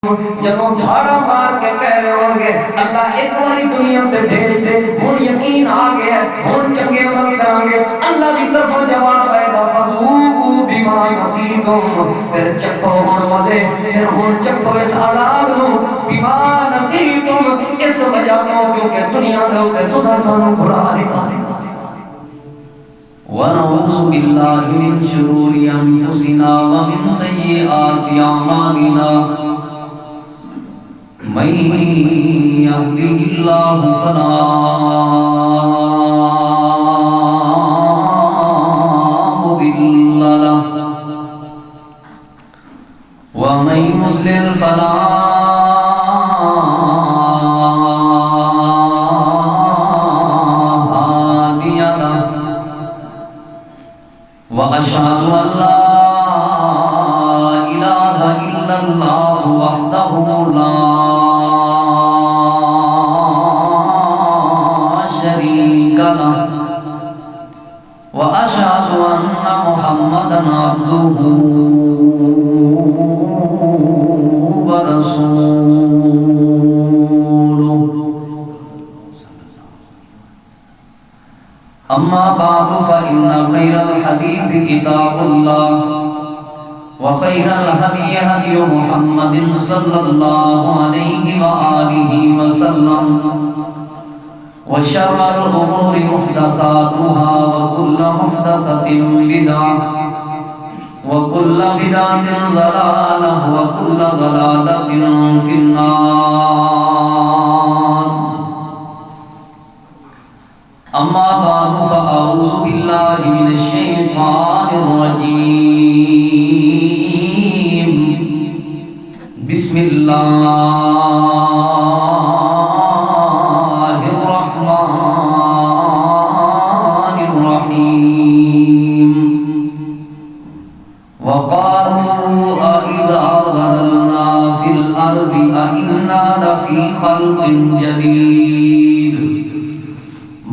جدوں جھاڑا مار کے کہہ رہے ہوں گے اللہ ایک باری دنیا تے بھیج دے، ہن یقین آ گیا، ہن چنگے عمل کریں گے، اللہ کی طرف جواب آئے گا فذوقوا بما نسیتم، پھر چکھو ہن مزے، پھر ہن چکھو اس عذاب نو بما نسیتم، اس وجہ تو کیونکہ دنیا دے اوتے تساں سانو بھلا دیتا سی۔ ونعوذ باللہ من شرور انفسنا ومن سیئات اعمالنا من يهده الله فلا مضل له ومن يضلل فلا هادي له وأشهد أن لا إله إلا الله وحده لا شريك له وأشهد أن محمدا عبده ورسوله أما بعد فإن خير الحديث كتاب الله وخير الهدي هدي محمد صلى الله عليه وآله وسلم وشر الأمور محدثاتها وكل محدثة بدعة وكل بدعة ضلالة وكل ضلالة في النار أما بعد فأعوذ بالله من الشيطان الرجيم بسم الله الرحمن الرحيم وقالوا أإذا ضللنا في الأرض أإنا لفي خلق جديد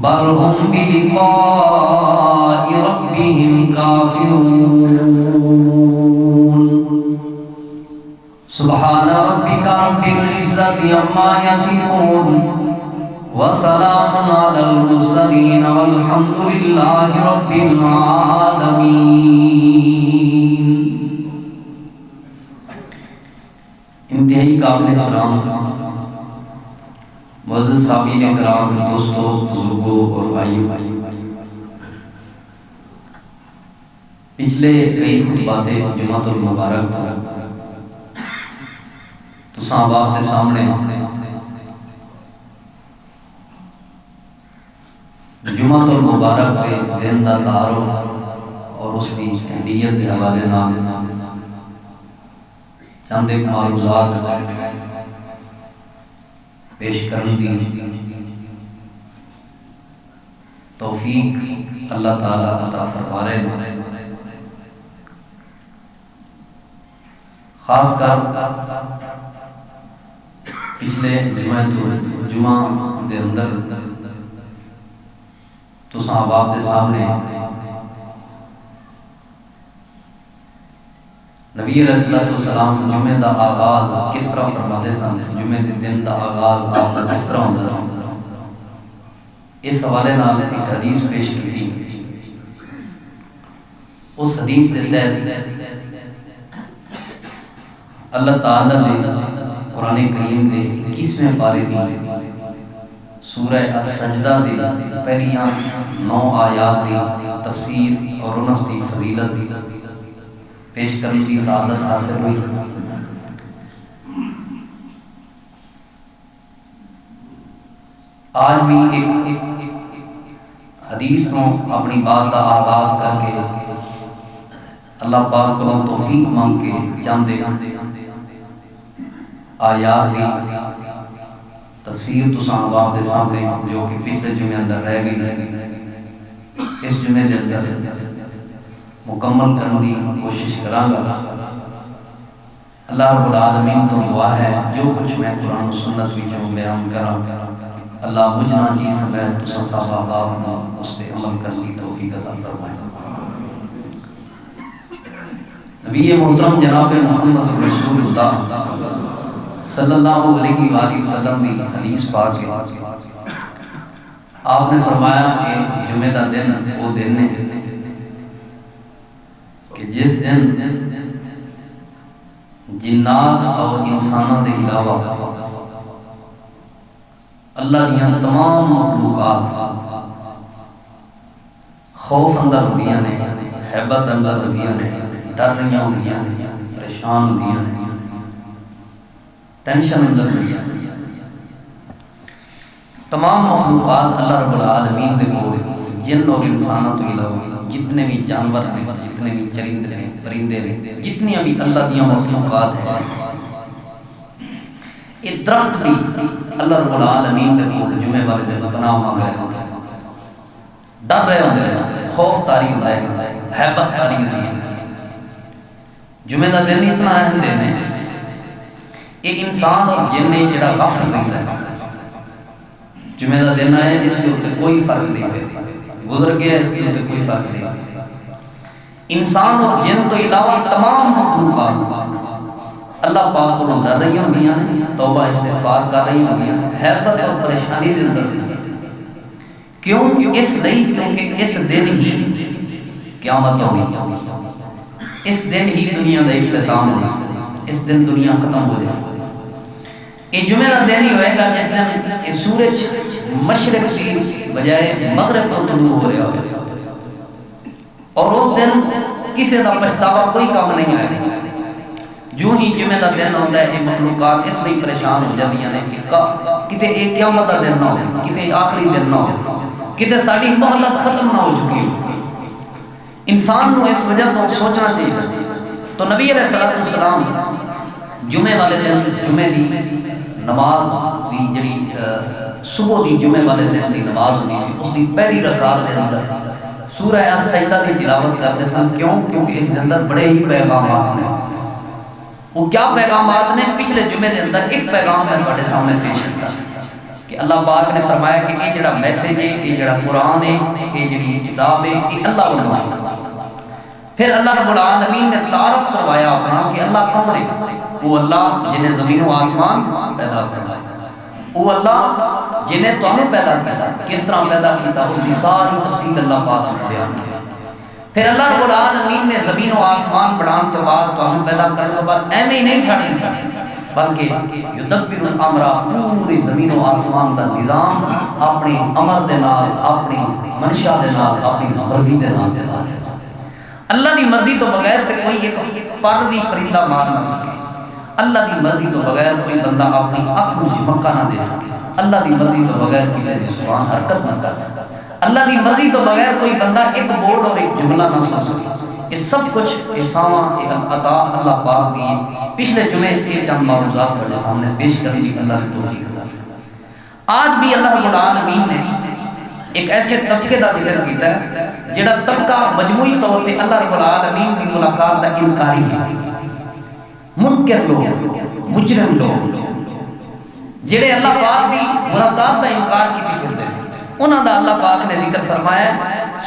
بل هم بلقاء ربهم كافرون سبحان ربك رب العزة عما يصفون وسلام على المرسلين والحمد لله رب العالمين۔ انتہائی قابل احترام معزز سامعین کرام، دوستوں، بزرگوں اور بھائیوں، پچھلے کئی خطبات جمعۃ المبارک تساں آپ کے سامنے جمعۃ المبارک کے دن کا تعارف اور اس کی اہمیت کے حوالے نال چند ایک معروضات پیش کرنے دی توفیق اللہ تعالیٰ عطا فرما رہے ہیں۔ خاص کر پچھلے جمعہ دے اندر تساں آپ دے سامنے نبی علیہ السلام جمعے دا آغاز کس طرح فرماتے سن، جمعے دے دن دا آغاز آپ دا کس طرح ہوتا سن، اس حوالے نال ایک حدیث پیش کی تھی۔ اس حدیث دے تحت اللہ تعالیٰ نے قرآن کریم دے 21ویں پارے دی سورہ السجدہ دی پہلیاں 9 آیات دی تفسیر اور انس دی فضیلت دی پیش کرنے کی سعادت حاصل ہوئی۔ آج بھی ایک حدیث کو اپنی بات کا آغاز کر کے اللہ پاک کو توفیق مانگ کے چاندے آیات دی تفسیر تساں آپ دے سامنے جو کہ پچھلے جمعے اندر رہ گئی اس جمعے دے اندر مکمل کرنے کی کوشش کراں گا۔ اللہ رب العالمین تو دعا ہے جو کچھ میں قرآن و سنت بھی جو بیان کراں اللہ مجھنا جی سمیت تساں صحابہ اس پہ عمل کرنے کی توفیق عطا فرمائے۔ نبی محترم جناب محمد رسول اللہ صلی اللہ علیہ وآلہ وسلم کی حدیث پاک ہے، آپ نے فرمایا کہ جمعہ دا دن وہ دن ہے کہ جس دن جنات اور انسانوں کے علاوہ اللہ دیاں تمام مخلوقات خوف اندر ہوندیاں نے، حیبت اندر ہوندیاں نے، ڈر رہیاں ہوندیاں نے، پریشان ہوندیاں نے، ٹینشن اندر ہوندیاں نے۔ تمام مخلوقات اللہ رب العالمین دے کول جن اور انسانوں کے علاوہ جتنے بھی جانور ہیں، جتنے بھی چرندے ہیں، پرندے ہیں، جتنی بھی اللہ دیاں مخلوقات ہیں، یہ درخت بھی اللہ رب العالمین دے کول جمعے والے دن پناہ مانگ رہے ہوتے ہیں، ڈر رہے ہوتے ہیں، خوف طاری ہوتا ہے، حیبت طاری ہوتی ہے۔ جمعہ دا دن اتنا اہم دن ہے، یہ انسان اور جن نے جڑا غافل رہتا ہے، جمعہ دا دن ہے، اس کے اوپر کوئی فرق نہیں ہے، گزر گیا اس کے اوپر کوئی فرق نہیں ہے۔ انسان اور جن تو علاوہ تمام مخلوقات اللہ پاک کو ڈر رہی ہوندیاں ہیں، توبہ استغفار کر رہی ہوندیاں ہیں، حیبت اور پریشانی دے اندر ہوندیاں ہیں۔ کیوں؟ اس لیے کیونکہ اس دن ہی قیامت ہونی، اس دن ہی دنیا کا اختتام ہونا، اس دن دنیا ختم ہو جائے۔ یہ جمعہ کا دن ہی ہوئے گا جس دن یہ سورج مشرق کی بجائے مغرب کو طلوع ہو رہا ہوگا، اور اس دن کسی کا پچھتاوا کوئی کام نہیں آئے گا۔ جو ہی جمعہ کا دن ہوتا ہے، یہ مخلوقات اس لیے پریشان ہو جاتی ہیں کہ کتے ایک قیامت کا دن نہ ہو، کتے آخری دن نہ ہو، کتے ساری مہلت ختم نہ ہو چکی ہو۔ انسان کو اس وجہ سے سوچنا چاہیے۔ تو نبی علیہ السلام جمعے والے دن جمعے دی نماز دی جڑی صبح دی جمعے والے دن دی نماز ہوتی سی، اس دی پہلی رکعت دے اندر سورہ السجدہ کی تلاوت کرتے سن۔ کیوں؟ کیونکہ اس کے اندر بڑے ہی پیغامات ہیں۔ وہ کیا پیغامات نے؟ پچھلے جمعے کے اندر ایک پیغام میں تھوڑے سامنے پیش کیا کہ اللہ پاک نے فرمایا کہ یہ جڑا میسیج ہے، یہ جڑا قرآن ہے، یہ جڑی کتاب ہے، یہ اللہ بنوائی۔ پھر اللہ رب العالمین نے تعارف کروایا اپنا کہ اللہ کون ہے؟ وہ اللہ جنہیں زمین و آسمان پیدا فرمایا، وہ اللہ جنہیں تو ہمیں پیدا کیا، کس طرح پیدا کیا، اس کی ساری تفصیل اللہ پاک نے بیان کی۔ پھر اللہ رب العالمین نے زمین و آسمان بڑھان کے بعد تو ہمیں پیدا کرنے کے بعد ایمیں ہی نہیں چھاڑی، بلکہ یدبر الامر، پوری زمین و آسمان کا نظام اپنی امر دے نال، اپنی منشا دے نال، اپنی مرضی دے نال چلا رہا ہے۔ اللہ دی مرضی تو بغیر تے کوئی ایک پر بھی پرندہ مار نہ سکے، اللہ دی مرضی تو بغیر کوئی بندہ اپنی آنکھ میں جھمکا نہ دے سکے، اللہ دی مرضی تو بغیر کسی کی زبان حرکت نہ کر سکے، اللہ دی مرضی تو بغیر کوئی بندہ ایک بورڈ اور ایک جملہ نہ سن سکے۔ یہ سب کچھ اسامہ عطا اللہ پاک دی پچھلے جمعے کے چند معروضات والے سامنے پیش کرنے کی اللہ کی توفیق عطا فرمائے۔ آج بھی اللہ رب العالمین نے ایک ایسے طبقے کا ذکر کیتا ہے جڑا طبقہ مجموعی طور پہ اللہ رب العالمین کی ملاقات کا انکاری ہے، منکر لوگ، مجرم لوگ، جڑے اللہ پاک کی ملاقات کا انکار کی کرتے ہیں، انہاں دا اللہ پاک نے ذکر فرمایا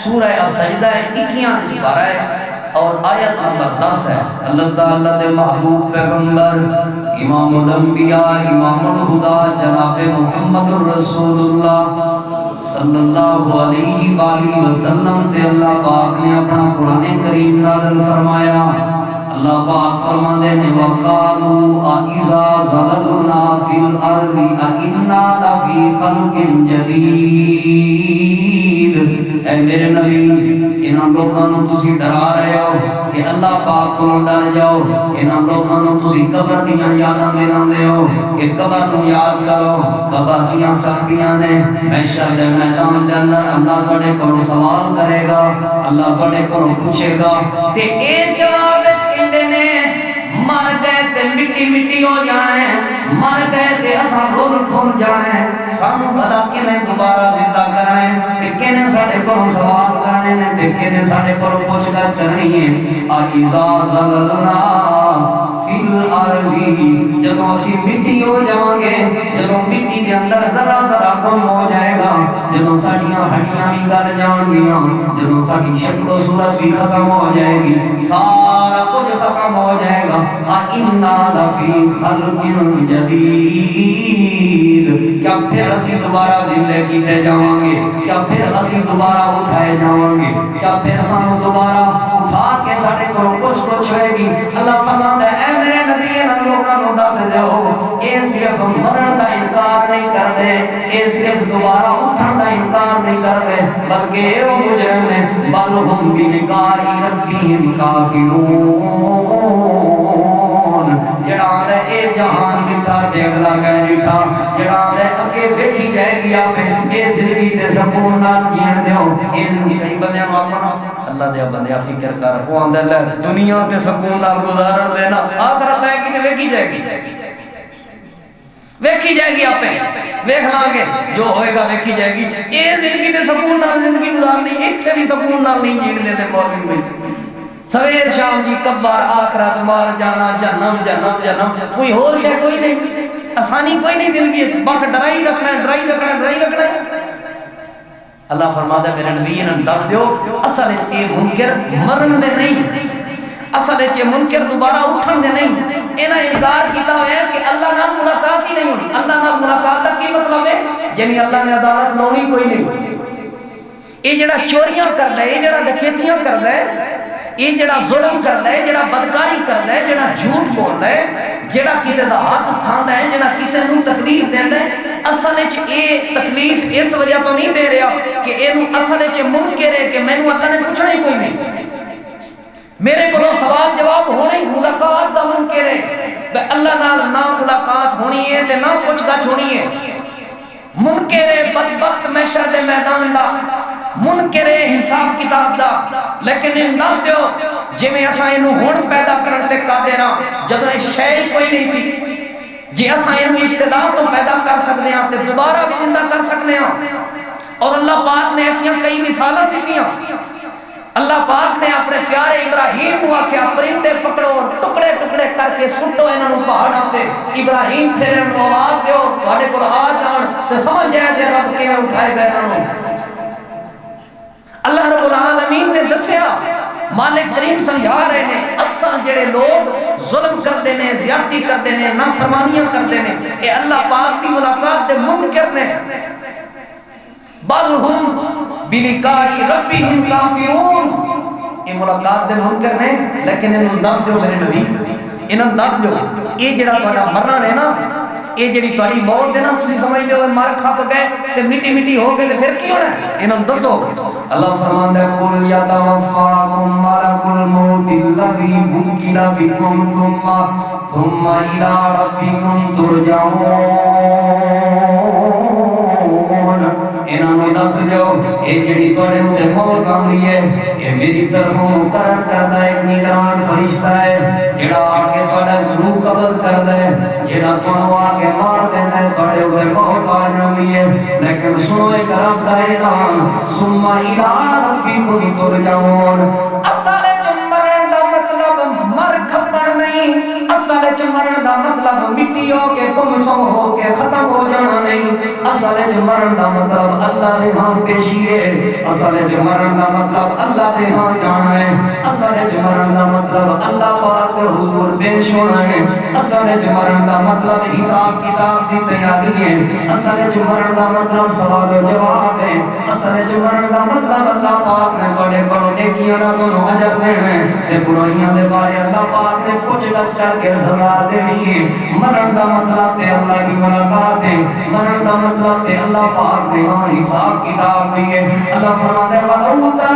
سورہ السجدہ 21 سپارہ ہے اور آیت نمبر 10 ہے۔ اللہ تعالیٰ دے محبوب پیغمبر امام الانبیاء امام الہدا جناب محمد رسول اللہ صلی اللہ علیہ وآلہ وسلم تے اللہ پاک نے اپنا قرآن کریم نازل فرمایا۔ اللہ پاک فرماندے نے وقالوا اذا ضللنا فی الارض انا لفی خلق جدید۔ اے میرے نبی انہاں لوگاں نوں تسی ڈرا رہے ہو کہ اللہ پاک کو ڈر جاؤ، انہاں لوگاں نوں تسی قبر دیاں یاداں دلاندے ہو کہ قبر نوں یاد کرو، قبر دیاں سختیاں نے، محشر دے میدان دے اندر اللہ تواڈے کول سوال کرے گا، اللہ تواڈے کول پوچھے گا تے اے جواب مر گئے تے مٹی مٹی ہو جانے، مر گئے تے اساں گھل گھل جانے، سانو بھلا کنے دوبارہ زندہ کرنے تے کنے ساڈے کول سوال کرنے نے تے کنے ساڈے کول پوچھ گچھ کرنی ہے۔ اذا ضللنا فی الارض، جدوں اسی مٹی ہو جاواں گے، جدوں مٹی دے اندر ذرا ذرا کم ہو جائے گا، جدوں ساڈیاں ساڈیاں ہڈیاں بھی گل جان گیاں جدوں ساڈی شکل و صورت بھی ختم ہو جائے گی سارا کچھ ختم ہو جائے گا اِنَّا لَفِي خَلْقٍ جَدِيدٍ کیا پھر اسی دوبارہ زندہ کیتے جاواں گے کیا پھر اسی دوبارہ اٹھائے جاواں گے کیا پھر سانو دوبارہ اٹھا کے ساڈے کولوں کچھ ہوئے گی اللہ فرماتا ہے اے میرے نبی انہاں لوکاں نوں دس دیو اے صرف مرن دا انکار نہیں کردے اے صرف دوبارہ اٹھن دا انکار نہیں کردے بلکہ او مجرم نے بل ہم بلقاء ربہم کافرون جڑا آندا اے جہان مٹھا تے اگلا کہے مٹھا جڑا آندا اگے ویکھی جائے گی اپے اے زندگی تے سکون نال جین دیو اے زندگی کئی بندیاں نوں آکھنا اللہ دے بندیا فکر کر او آندا لے دنیا تے سکون نال گزارن دینا آخرت ہے کہ ویکھی جائے گی ویکھی جائے گی آپے ویکھ لاں گے جو ہوئے گا ویکھی جائے گی اے زندگی تے سکون نال زندگی گزارنی ایتھے بھی سکون نال نہیں جین دے موت نہیں سویر شام جی کبار آخرت مار جانا جہنم جہنم جہنم کوئی اور شے کوئی نہیں آسانی کوئی نہیں زندگی بس ڈرائی رکھنا ہے ڈرائی رکھنا ہے ڈرائی رکھنا ہے اللہ فرماتا ہے میرے نبی نے دس دیو اصل یہ منکر مرن دے نہیں اصل یہ منکر دوبارہ اٹھن دے نہیں انہاں انکار کیتا ہوا ہے کہ اللہ نال ملاقات ہی نہیں ہونی اللہ نال ملاقات کا کی مطلب ہے یعنی اللہ نے عدالت لونی کوئی نہیں یہ جڑا چوریاں کردا ہے یہ جڑا ڈکیتیاں کردا ہے یہ جڑا ظلم کردا ہے جڑا بدکاری کردا ہے جڑا جھوٹ بولدا ہے جڑا کسے دا حق کھاندا ہے جڑا کسے نوں تکلیف دیندا ہے اصل وچ اے تکلیف اس وجہ تو نہیں دے رہا کہ اینوں اصل وچ منکر ہے کہ مینوں اللہ نے پوچھنا ہی کوئی نہیں میرے کو سوال جواب ہونے ملاقات دا منکر ہے اللہ نال نہ ملاقات ہونی ہے تے نہ پوچھ گچھ ہونی ہے منکر ہے بدبخت محشر دے میدان دا منکر ہے حساب کتاب دا لیکن ان دس دیو جویں اساں اینوں ہن پیدا کرن تے قادر ہاں جدوں شے کوئی نہیں سی جے اساں اینوں ابتدا تو پیدا کر سکدے ہاں تے دوبارہ بھی زندہ کر سکنے ہاں اور اللہ پاک نے ایسیاں کئی مثالاں دتیاں اللہ پاک نے اپنے پیارے ابراہیم کو آکھیا پرندے پکڑو اور ٹکڑے ٹکڑے کر کے سٹو انہاں نوں پہاڑاں تے ابراہیم پھر انہاں نوں آواز دیو تواڈے کول آ جان تے سمجھ جائے تے رب کیویں اٹھائے گئے انہاں نوں اللہ رب العالمین نے دسیا مالک کریم سمجھا رہے ہیں اصل جڑے لوگ ظلم کرتے ہیں زیادتی کرتے ہیں نافرمانیاں کرتے ہیں اے اللہ پاک کی ملاقات دے منکر نے بل ہم بلقاء ربہم کافرون یہ ملاقات دے منکر نے لیکن انہوں دس دیو میرے نبی انہوں دس دیو یہ جڑا تہاڈا مرنا ہے نا یہ جڑی تہاڈی موت ہے نا تسی سمجھدے ہو مر کھپ گئے تے مٹی مٹی ہو گئے تے پھر کی ہونا ہے انہوں دسو اللہ فرماندا ہے قل یتوفاکم ملک الموت الذی وکل بکم ثم الی ربکم ترجعون انہوں دس دیو اے جڑی تواڈے تے موت آندی ہے اے میری طرفوں مقرر کردا ہے ایک نگران فرشتہ ہے جڑا آ کے تواڈا روح قبض کردا ہے جڑا تانوں آ کے مار دیندا ہے تواڈے تے موت آ جاندی ہے لیکن سنو ایک رب دا اعلان ثم الی ربکم ترجعون اصل وچ مرن دا مطلب مر کھپن نہیں اصل وچ مرن دا مطلب مٹی ہو کے گم سم ہو کے ختم ہو جانا نہیں اصل وچ مرن دا مطلب اللہ دے ہاں پیشی ہے اصل وچ مرن دا مطلب اللہ دے ہاں جانا ہے اصل وچ مرن دا مطلب اللہ پاک دے حضور پیش ہونا ہے اصل وچ مرن دا مطلب حساب کتاب دی تیاری ہے اصل وچ مرن دا مطلب سوال و جواب ہے اصل وچ مرن دا مطلب اللہ پاک نے تواڈے کولوں نیکیاں نال تانوں اجر دینا ہے تے برائیاں دے بارے اللہ پاک نے پوچھ گچھ کر کے سزا دینی ہے مرن دا مطلب تے اللہ دی ملاقات ہے مرن دا مطلب تے اللہ پاک نے ہاں حساب کتاب دی ہے اللہ فرماتا ہے ولوتا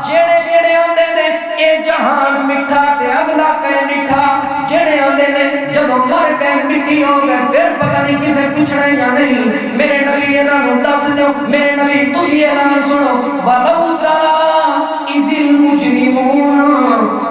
جڑے جڑے ہوندے نے اے جہان میٹھا تے اگلا کہے میٹھا جڑے ہوندے نے جدوں مر کے مٹی ہو گئے پھر پتہ نہیں کسے پوچھنا یا نہیں میرے نبی انہاں نوں دس دیو میرے نبی تسی اعلان سنو ولوتا اذ المجرمون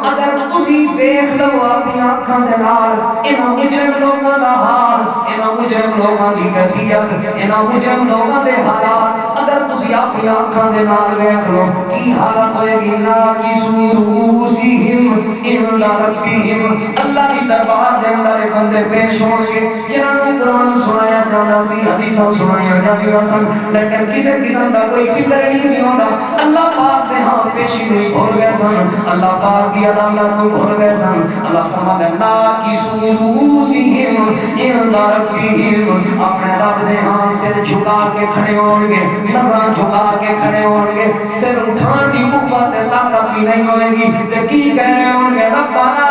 اگر تسی دیکھ لو اپنی آنکھاں دے نال انہاں مجرم لوکاں دا حال انہاں مجرم لوکاں دی کیفیت انہاں مجرم لوکاں دے حالات اگر تسی اپنی آنکھاں دے نال ویکھ لو کی حالت ہوئے گی نا کی سوسیہم عند ربہم اللہ دی دربار دے اندر بندے پیش ہون گے جنہاں نوں قرآن سنایا جاندا سی حدیثاں سنایا جاندیاں سن لیکن کسے قسم دا کوئی فکر نہیں سی ہوندا اللہ پاک دے ہاں پیشی نہیں بھول گئے سن اللہ پاک دی عدالت تو بھول گئے سن اللہ فرماتا ہے نا کی سوسیہم عند ربہم اپنے رب دے ہاں سر جھکا کے کھڑے ہون گے نظراں جھکا کے کھڑے ہون گے سر اٹھان دی قوت طاقت بھی نہیں ہوئے گی تے کی کہہ رہے ہون گے ربنا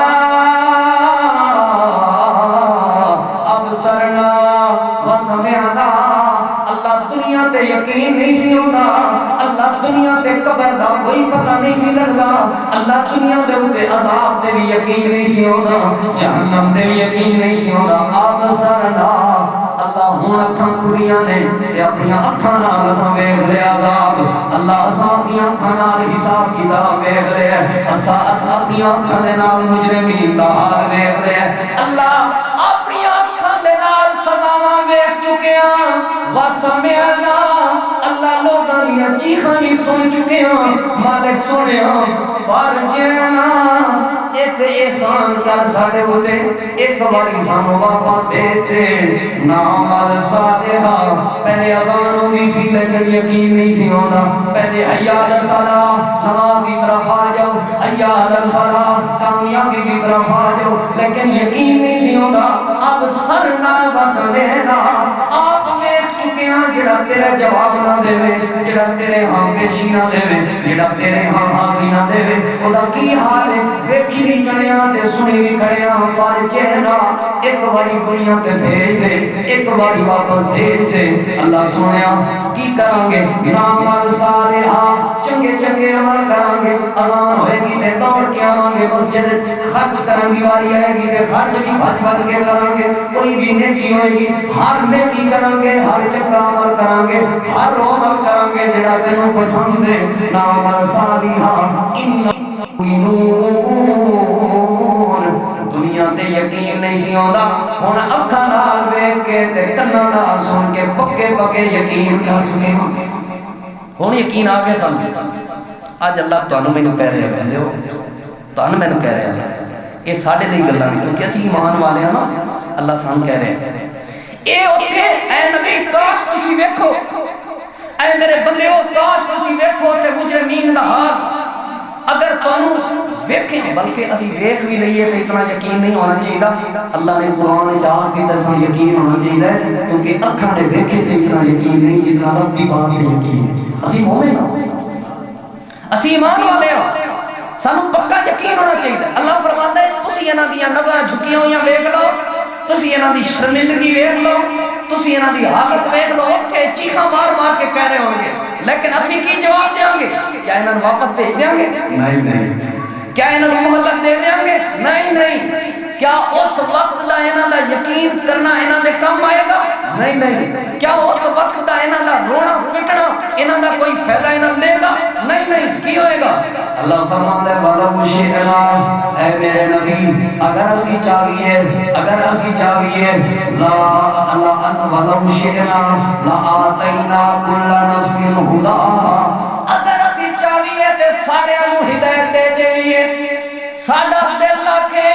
ابصرنا وسمعنا اللہ دنیا تے یقین نہیں سی ہوتا اللہ دنیا تے قبر دا کوئی پتہ نہیں سی لگدا اللہ دنیا دے اوتے عذاب تے بھی یقین نہیں سی ہوتا جہنم تے بھی یقین نہیں سی ہوتا ابصرنا اللہ ہن اکھاں کھلیاں نے تے اپنی اکھاں نال اساں ویکھ لیا عذاب اللہ اساں دی اکھاں نال حساب کتاب ویکھ لیا اساں دی اکھاں دے نال مجرمین دا حال ویکھ لیا اللہ اپنی اکھاں دے نال سزاواں ویکھ چکے ہاں وسمعنا اللہ لوگاں دی چیخاں بھی سن چکے ہاں مالک سنیا فرجنا ایک احسان کر ساڈے اوتے ایک باری سانو واپس دے دے نام الصالحہ پہلے اذان ہوندی سی لیکن یقین نہیں سی ہوندا پہلے حی علی الصلاۃ نماز کی طرف آ جاؤ حی علی الفلاح کامیابی کی طرف آ جاؤ لیکن یقین نہیں سی ہوندا اب سرنا وسمعنا آپ ویکھ چکے ہاں جڑا تیرا جواب نہ دے جڑا تیرے ہاں پیشی نہ دے جڑا تیرے ہاں حاضری نہ دے اودا کی حال ہے ویکھی بھی کھڑے ہاں تے سنی بھی کھڑے ہاں فرجنا ایک باری دنیا تے بھیج دے ایک باری واپس بھیج دے اللہ سنیا کی کریں گے نام الصالحہ چنگے چنگے عمل کریں گے اذان ہوئے گی تے دوڑ کے آواں گے مسجد خرچ کرن دی واری آئے گی تے خرچ بھی بھج بھج کے کریں گے کوئی بھی نیکی ہوئے گی ہر نیکی کریں گے ہر چنگا عمل کریں گے ہر عمل کریں گے جڑا تینوں پسند ہے نام الصالحہ دنیا تے یقین نہیں سی ہوندا ہن اکھاں نال ویکھ کے تے کاناں نال سن کے پکے پکے یقین کر چکے ہاں ہن یقین آ گیا سن اج اللہ تانوں مینوں کہہ رہے بندے ہو تانوں مینوں کہہ رہے ہیں یہ ساڈے دی گلاں نہیں کیونکہ اسی ایمان والے ہاں نا اللہ سان کہہ رہے ہیں اے اوتھے اے نبی کاش تسی ویکھو اے میرے بندے ہو کاش تسی ویکھو تے مجرمین دا حال اگر تانوں ویکھیں بلکہ اسی ویکھ بھی لئیے تے اتنا یقین نہیں ہونا چاہیے اللہ نے قرآن چاہ کے تساں یقین ہونا چاہیے کیونکہ اکھاں نے دیکھے تے اتنا یقین نہیں جتنا رب دی بات تے یقین ہے اسی مومن ہاں اسی ایمان والے ہاں سانو پکا یقین ہونا چاہیے اللہ فرماتا ہے تسی انہاں دیاں نظراں جھکیاں ہوئیاں ویکھ لو تسی انہاں دی شرمندگی ویکھ لو تسی انہاں دی حالت ویکھ لو اوتھے چیخاں مار مار کے کہہ رہے ہوں گے لیکن اسی کی جواب دیاں گے کیا انہاں نوں واپس بھیج دیاں گے نہیں کیا انہاں نوں مہلت دے دیاں گے نہیں کیا اس وقت دا انہاں دا یقین کرنا انہاں دے کم آئے گا نہیں کیا اس وقت دا انہاں دا رونا پٹنا انہاں دا کوئی فائدہ انہاں لے گا نہیں کی ہوئے گا اللہ فرماتا ہے وَلَوْ شِئْنَا اے میرے نبی اگر اسی چاہیے وَلَوْ شِئْنَا لَآتَيْنَا كُلَّ نَفْسٍ هُدَاهَا اگر اسی چاہیے تے سارے نوں ہدایت دے دئیے ساڈا دل رکھے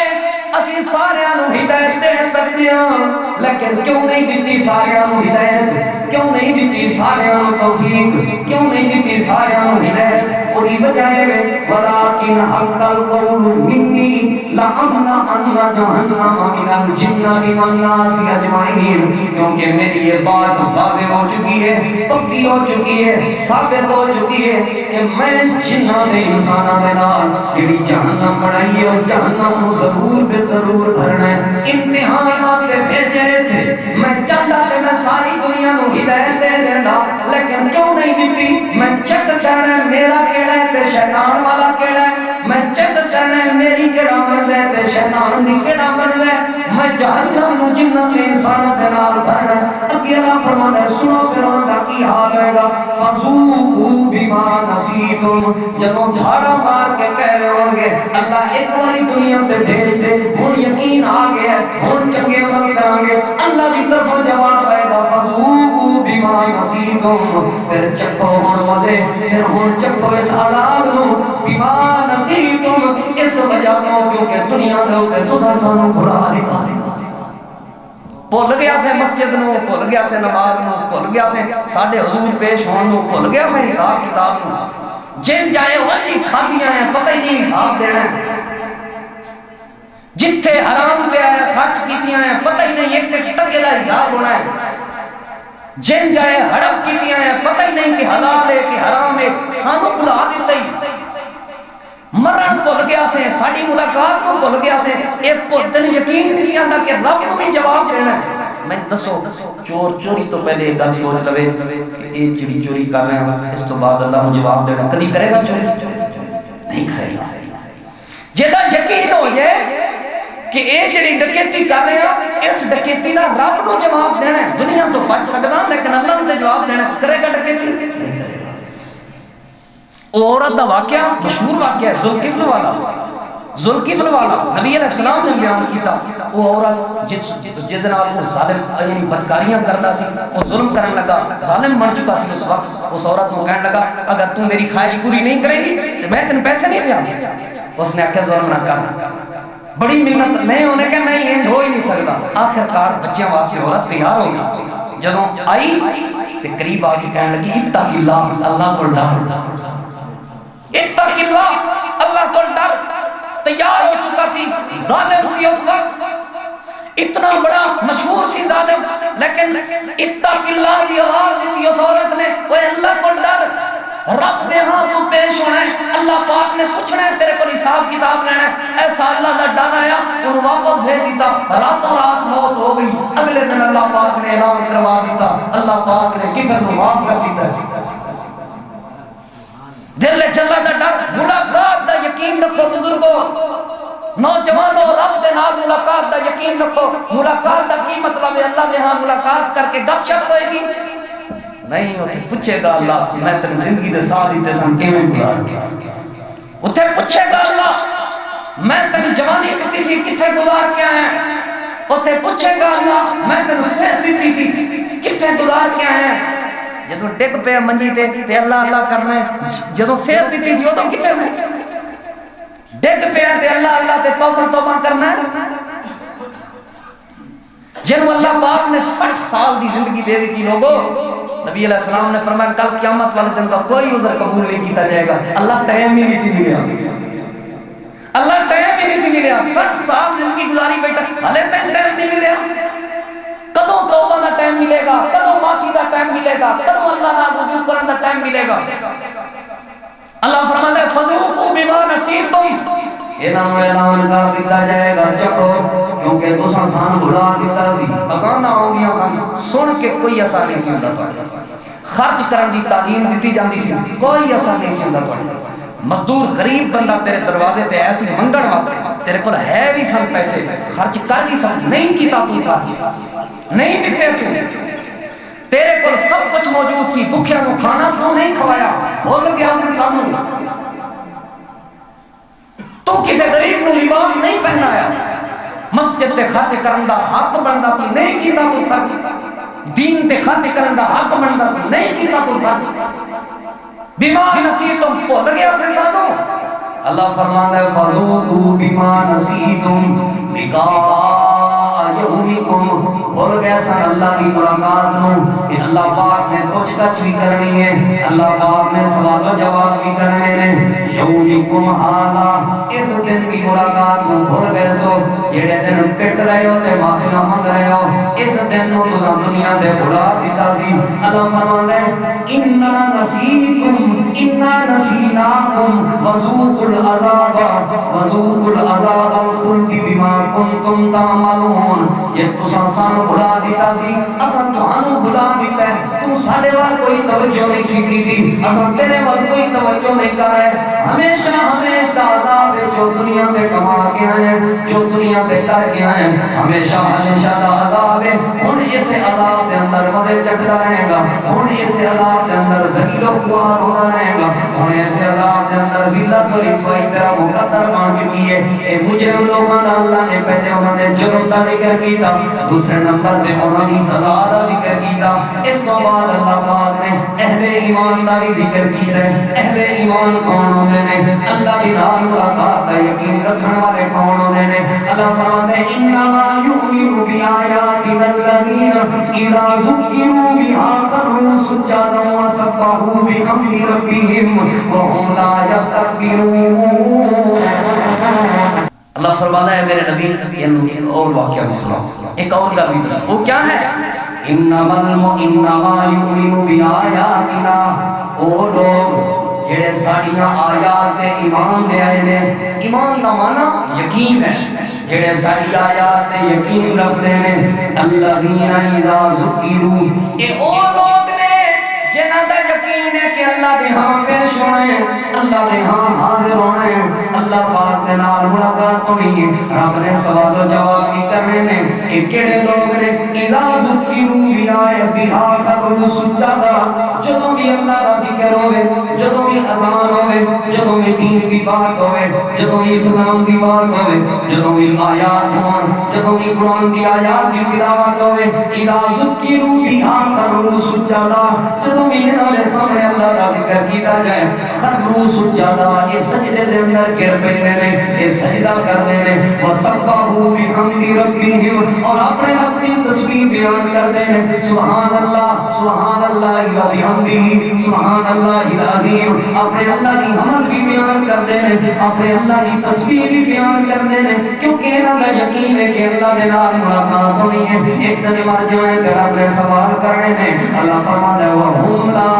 اسی سارے نوں ہدایت دے سکتے ہاں لیکن کیوں نہیں دیتی سارے نوں ہدایت کیوں نہیں دیتی سارے نوں توفیق کیوں نہیں دیتی سارے نوں ہدایت وہی وجہ ہے ولیکن حق القول منی لأملأن جہنم من الجنة والناس اجمعین کیونکہ میری یہ بات واضح ہو چکی ہے پکی ہو چکی ہے ثابت ہو چکی ہے کہ میں جنات انساناں دے نال جڑی جہنم بنائی ہے اس جہنم کو ضرور بے ضرور بھرنا ہے امتحان واسطے بھیجے تھے میں چاہتا کہ میں ساری دنیا نو ہدایت دے دینا لیکن کیوں نہیں دیتی میں چیک کرنا میرا کیڑا ہے تے شیطان والا کیڑا ہے میں چیک کرنا میری کیڑا بن ہے تے شیطان دی کیڑا بن ہے میں جہنم نو جنت انساناں دے نال بھرنا اگے اللہ فرماتا ہے سنو پھر ان دا کی حال ہے گا فذوقوا بما نسیتم جدوں جھاڑا مار کے کہہ رہے ہوں گے اللہ ایک باری دنیا تے بھیج دے ہن یقین آ گیا ہن چنگے عمل کریں گے اللہ دی طرف جواب آئے گا فذوقوا بما نسیتم نسیتم پھر چکھو ہن مزے پھر ہن چکھو اس عذاب نو بما نسیتم اس وجہ تو کیونکہ دنیا دے اوتے تساں سانو بھلا دیتا سی بھول گیا سے مسجد نو بھول گیا سے نماز نو بھول گیا سے ساڈے حضور پیش ہون نو بھول گیا سے حساب کتاب نو جن جائے وہی کھادیاں ہیں پتہ ہی نہیں حساب دینا ہے جتھے حرام پہ آیا خرچ کیتیاں ہیں پتہ ہی نہیں ایک ٹکے دا حساب ہونا ہے جن جائے ہڑپ کیتیاں ہیں پتہ ہی نہیں کہ حلال ہے کہ حرام ہے سانو بھلا دیتا ہی مرن بھول گیا سے ساڈی ملاقات کو بھول گیا سے اے پتن یقین نہیں سی آندا کہ رب کو بھی جواب دینا ہے میں دسو چور چوری تو پہلے ایک گل سوچ لوے کہ اے جڑی چوری کر رہے ہیں اس تو بعد اللہ کو جواب دینا کدی کرے گا چوری نہیں کرے گا جیدا یقین ہو جائے کہ اے جڑی ڈکیتی کر رہے ہیں اس ڈکیتی دا رب کو جواب دینا ہے دنیا تو بچ سکدا لیکن اللہ نے جواب دینا کرے گا ڈکیتی عورت دا واقعہ مشہور واقعہ ہے ذوالکفل والا نبی علیہ السلام نے بیان کیتا وہ عورت جس نال وہ ظالم یعنی بدکاریاں کردا سی وہ ظلم کرن لگا ظالم بن چکا سی اس وقت اس عورت کو کہنے لگا اگر تم میری خواہش پوری نہیں کرے گی تو میں تین پیسے نہیں دیا اس نے آخیا ظلم نہ کر بڑی منت نہیں ہونے کہ نہیں یہ ہو ہی نہیں سکتا آخر کار بچیاں واسطے عورت تیار ہو گئی جدوں آئی تے قریب آ کے کہنے لگی اتق اللہ اللہ کو ڈر اتق اللہ اللہ کو ڈر تیار ہو چکا تھی ظالم سی اس وقت اتنا بڑا مشہور سی ظالم لیکن اتق اللہ دی آواز دیتی اس عورت نے وہ اللہ کو ڈر رب دے ہاں تو پیش ہونا ہے اللہ پاک نے پوچھنا ہے تیرے کو حساب کتاب لینا ہے ایسا اللہ دا ڈر آیا انہوں واپس بھیج دیتا راتوں رات موت ہو گئی اگلے دن اللہ پاک نے اعلان کروا دیتا اللہ پاک نے کفر کو معاف کر دیتا دل میں چلا دا ڈر ملاقات دا یقین رکھو بزرگوں نوجوانوں رب دے نال ملاقات دا یقین رکھو ملاقات دا کی مطلب ہے اللہ دے ہاں ملاقات کر کے گپ شپ ہوئے گی نہیں ہوتے پوچھے گا اللہ میں تیری زندگی دے سال اس سن کیویں گزار گیا اوتے پوچھے گا اللہ میں تیری جوانی کتی سی کتے گزار کے آیا اوتے پوچھے گا اللہ میں تیری صحت دیتی سی کتے گزار کے آیا جدوں ڈگ پہ منجی تے اللہ اللہ کرنا ہے جدوں صحت دیتی سی اودوں کتے سے ڈگ پہ تے اللہ اللہ تے توبہ توبہ کرنا ہے جنوں اللہ پاک نے 60 سال دی زندگی دے دی تھی لوگوں نبی علیہ السلام نے فرمایا کل قیامت والے دن کا کوئی عذر قبول نہیں کیتا جائے گا اللہ ٹائم ہی نہیں سی ملیا اللہ ٹائم ہی نہیں سی ملیا 60 سال زندگی گزاری بیٹا ہلے تک ٹائم نہیں ملیا کدوں توبہ دا ٹائم ملے گا کدوں معافی دا ٹائم ملے گا کدوں اللہ نال رجوع کرن دا ٹائم ملے گا اللہ فرماتا ہے فذوقوا بما نسیتم انہوں اعلان کر دیتا جائے گا چکو کیونکہ تساں سان بھلا دیتا سی خزانہ ہو گیا سن کے کوئی اثر نہیں سی ہوندا خرچ کرن دی تعلیم دتی جاندی سی کوئی اثر نہیں سی ہوندا مزدور غریب بندہ تیرے دروازے تے ایسی منگن واسطے تیرے کول ہے بھی سن پیسے خرچ کر ہی سن نہیں کیتا تو خرچ نہیں دتے تو تیرے کول سب کچھ موجود سی بھوکیاں نو کھانا تو نہیں کھوایا بھول گیا سی سانوں تو کسی غریب نو لباس نہیں پہنایا مسجد تے خرچ کرن دا حق بندا سی نہیں کیتا تو خرچ دین تے خرچ کرن دا حق بندا سی نہیں کیتا تو خرچ بما نسیتم بھول گیا سے سانو اللہ فرماندا ہے فذوقوا بما نسیتم لقاء یومکم بھول گیا سن اللہ کی ملاقات نو کہ اللہ پاک نے پوچھ گچھ بھی کرنی ہے اللہ پاک نے سوال و جواب بھی کرنے نے یومکم ھذا اس دن کی ملاقات نو بھول گئے سو جڑے دن پٹ رہے ہو تے معافی مانگ رہے ہو اس دن نو تساں دنیا تے بھلا دیتا سی اللہ فرماندا ہے انا نسیناکم وذوقوا العذاب الخلد بما کنتم تعملون یہ تساں سان بھلا دیتا سی اساں تہانوں بھلا دیتا ہے تو ساڈے وال کوئی توجہ نہیں سی کیتی اساں تیرے وال کوئی توجہ نہیں کر رہے ہمیشہ ہمیشہ عذاب جو دنیا پہ کما کے آئے جو دنیا پہ کر کے آئے ہمیشہ ہمیشہ دا عذاب ہے ہن اس عذاب دے اندر مزے چکھدا رہے گا ہن اس عذاب دے اندر ذلیل و خوار ہوتا رہے گا ہن اس عذاب دے اندر ذلت و رسوائی تیرا مقدر بن چکی ہے اے مجرم لوگاں دا اللہ نے پہلے انہاں دے جرم دا ذکر کیتا دوسرے نمبر تے انہاں دی سزا دا ذکر کیتا اس تو بعد اللہ پاک نے اہل ایمان دا بھی ذکر کیتا ہے اہل ایمان کون ہوندے نے اللہ دی نال ملاقات دا یقین رکھن والے کون ہوندے نے اللہ فرماتا ہے انما یؤمنو بآیاتنا الذین اذا ذکروا بها خروا سجدا وسبحوا بحمد ربهم وهم لا يستكبرون اللہ فرماتا ہے میرے نبی ایک اور واقعہ بھی سنا ایک اور گل بھی دسو وہ کیا ہے انما یؤمنو بآیاتنا او لوگ جڑے ساڈیاں آیات تے ایمان لے آئے نے ایمان دا معنی یقین ہے جڑے ساڈی آیات تے یقین رکھدے نے الذین اذا ذکروا اے او لوگ نے جنہاں دا یقین ہے کہ اللہ دے ہاں پیش ہونے اللہ دے ہاں حاضر ہونے اللہ پاک دے نال ملاقات ہونی ہے رب نے سوال و جواب بھی کرنے نے کہ کیڑے لوگ نے اذا ذکروا بها خروا سجدا جدوں بھی اللہ دا ذکر ہوے جدوں بھی اذان ہوے جدوں بھی دین دی بات ہوے جدوں بھی اسلام دی بات ہوے جدوں بھی آیات ہون جدوں بھی قرآن دی آیات دی تلاوت ہوے اذا ذکروا بها خروا سجدا جدوں بھی انہاں دے سامنے اللہ دا ذکر کیتا جائے خروا سجدا اے سجدے دے اندر گر پیندے نے اے سجدہ کردے نے وسبحوا بحمد ربهم اور اپنے رب دی تسبیح بیان کردے نے سبحان اللہ و بحمدہ سبحان اللہ العظیم اپنے اللہ دی حمد بھی بیان کردے نے اپنے اللہ دی تسبیح بھی بیان کردے نے کیونکہ انہاں دا یقین ہے کہ اللہ دے نال ملاقات ہونی ہے ایک دن مر جائیں تے رب نے سوال کرنے نے اللہ فرماتا ہے وَهُمْ لَا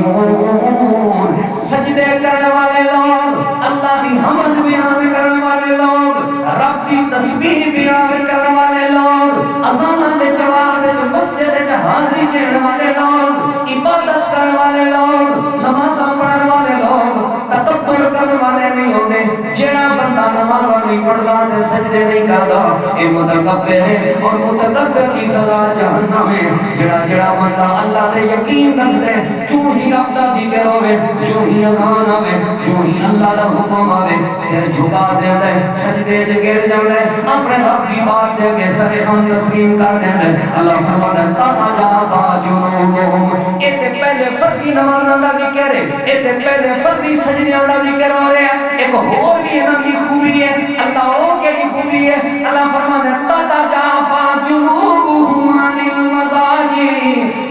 يَسْتَكْبِرُونَ سجدے کرنے والے لوگ اللہ دی حمد بیان کرنے والے لوگ رب دی تسبیح بیان کرنے والے لوگ اذان دے جواب وچ مسجد وچ حاضری دینے والے لوگ عبادت کرنے والے لوگ نماز پڑھنے والے لوگ تکبر کرنے والے نہیں ہوتے جڑا بندہ نماز نہیں پڑھتا تے سجدے نہیں کرتا اے متکبر ہے اور متکبر کی سزا جہنم ہے جڑا بندہ اللہ تے یقین رکھدے جو ہی رب دا ذکر ہوے جو ہی اذان ہوے جو ہی اللہ دا حکم آوے سر جھکا دیندا ہے سجدے وچ گر جاندا ہے اپنے رب دی بات دے کے سر خم تسلیم کر دیندا ہے اللہ فرماتا ہے تاجا جنوبهم اے تے پہلے فرضی نمازاں دا ذکر ہے اے تے پہلے فرضی سجدیاں دا ذکر ہو رہا ہے ایک اور بھی انہاں دی خوبی ہے اللہ او کیڑی خوبی ہے اللہ فرماتا ہے تاجا جنوبهم عن المضاجع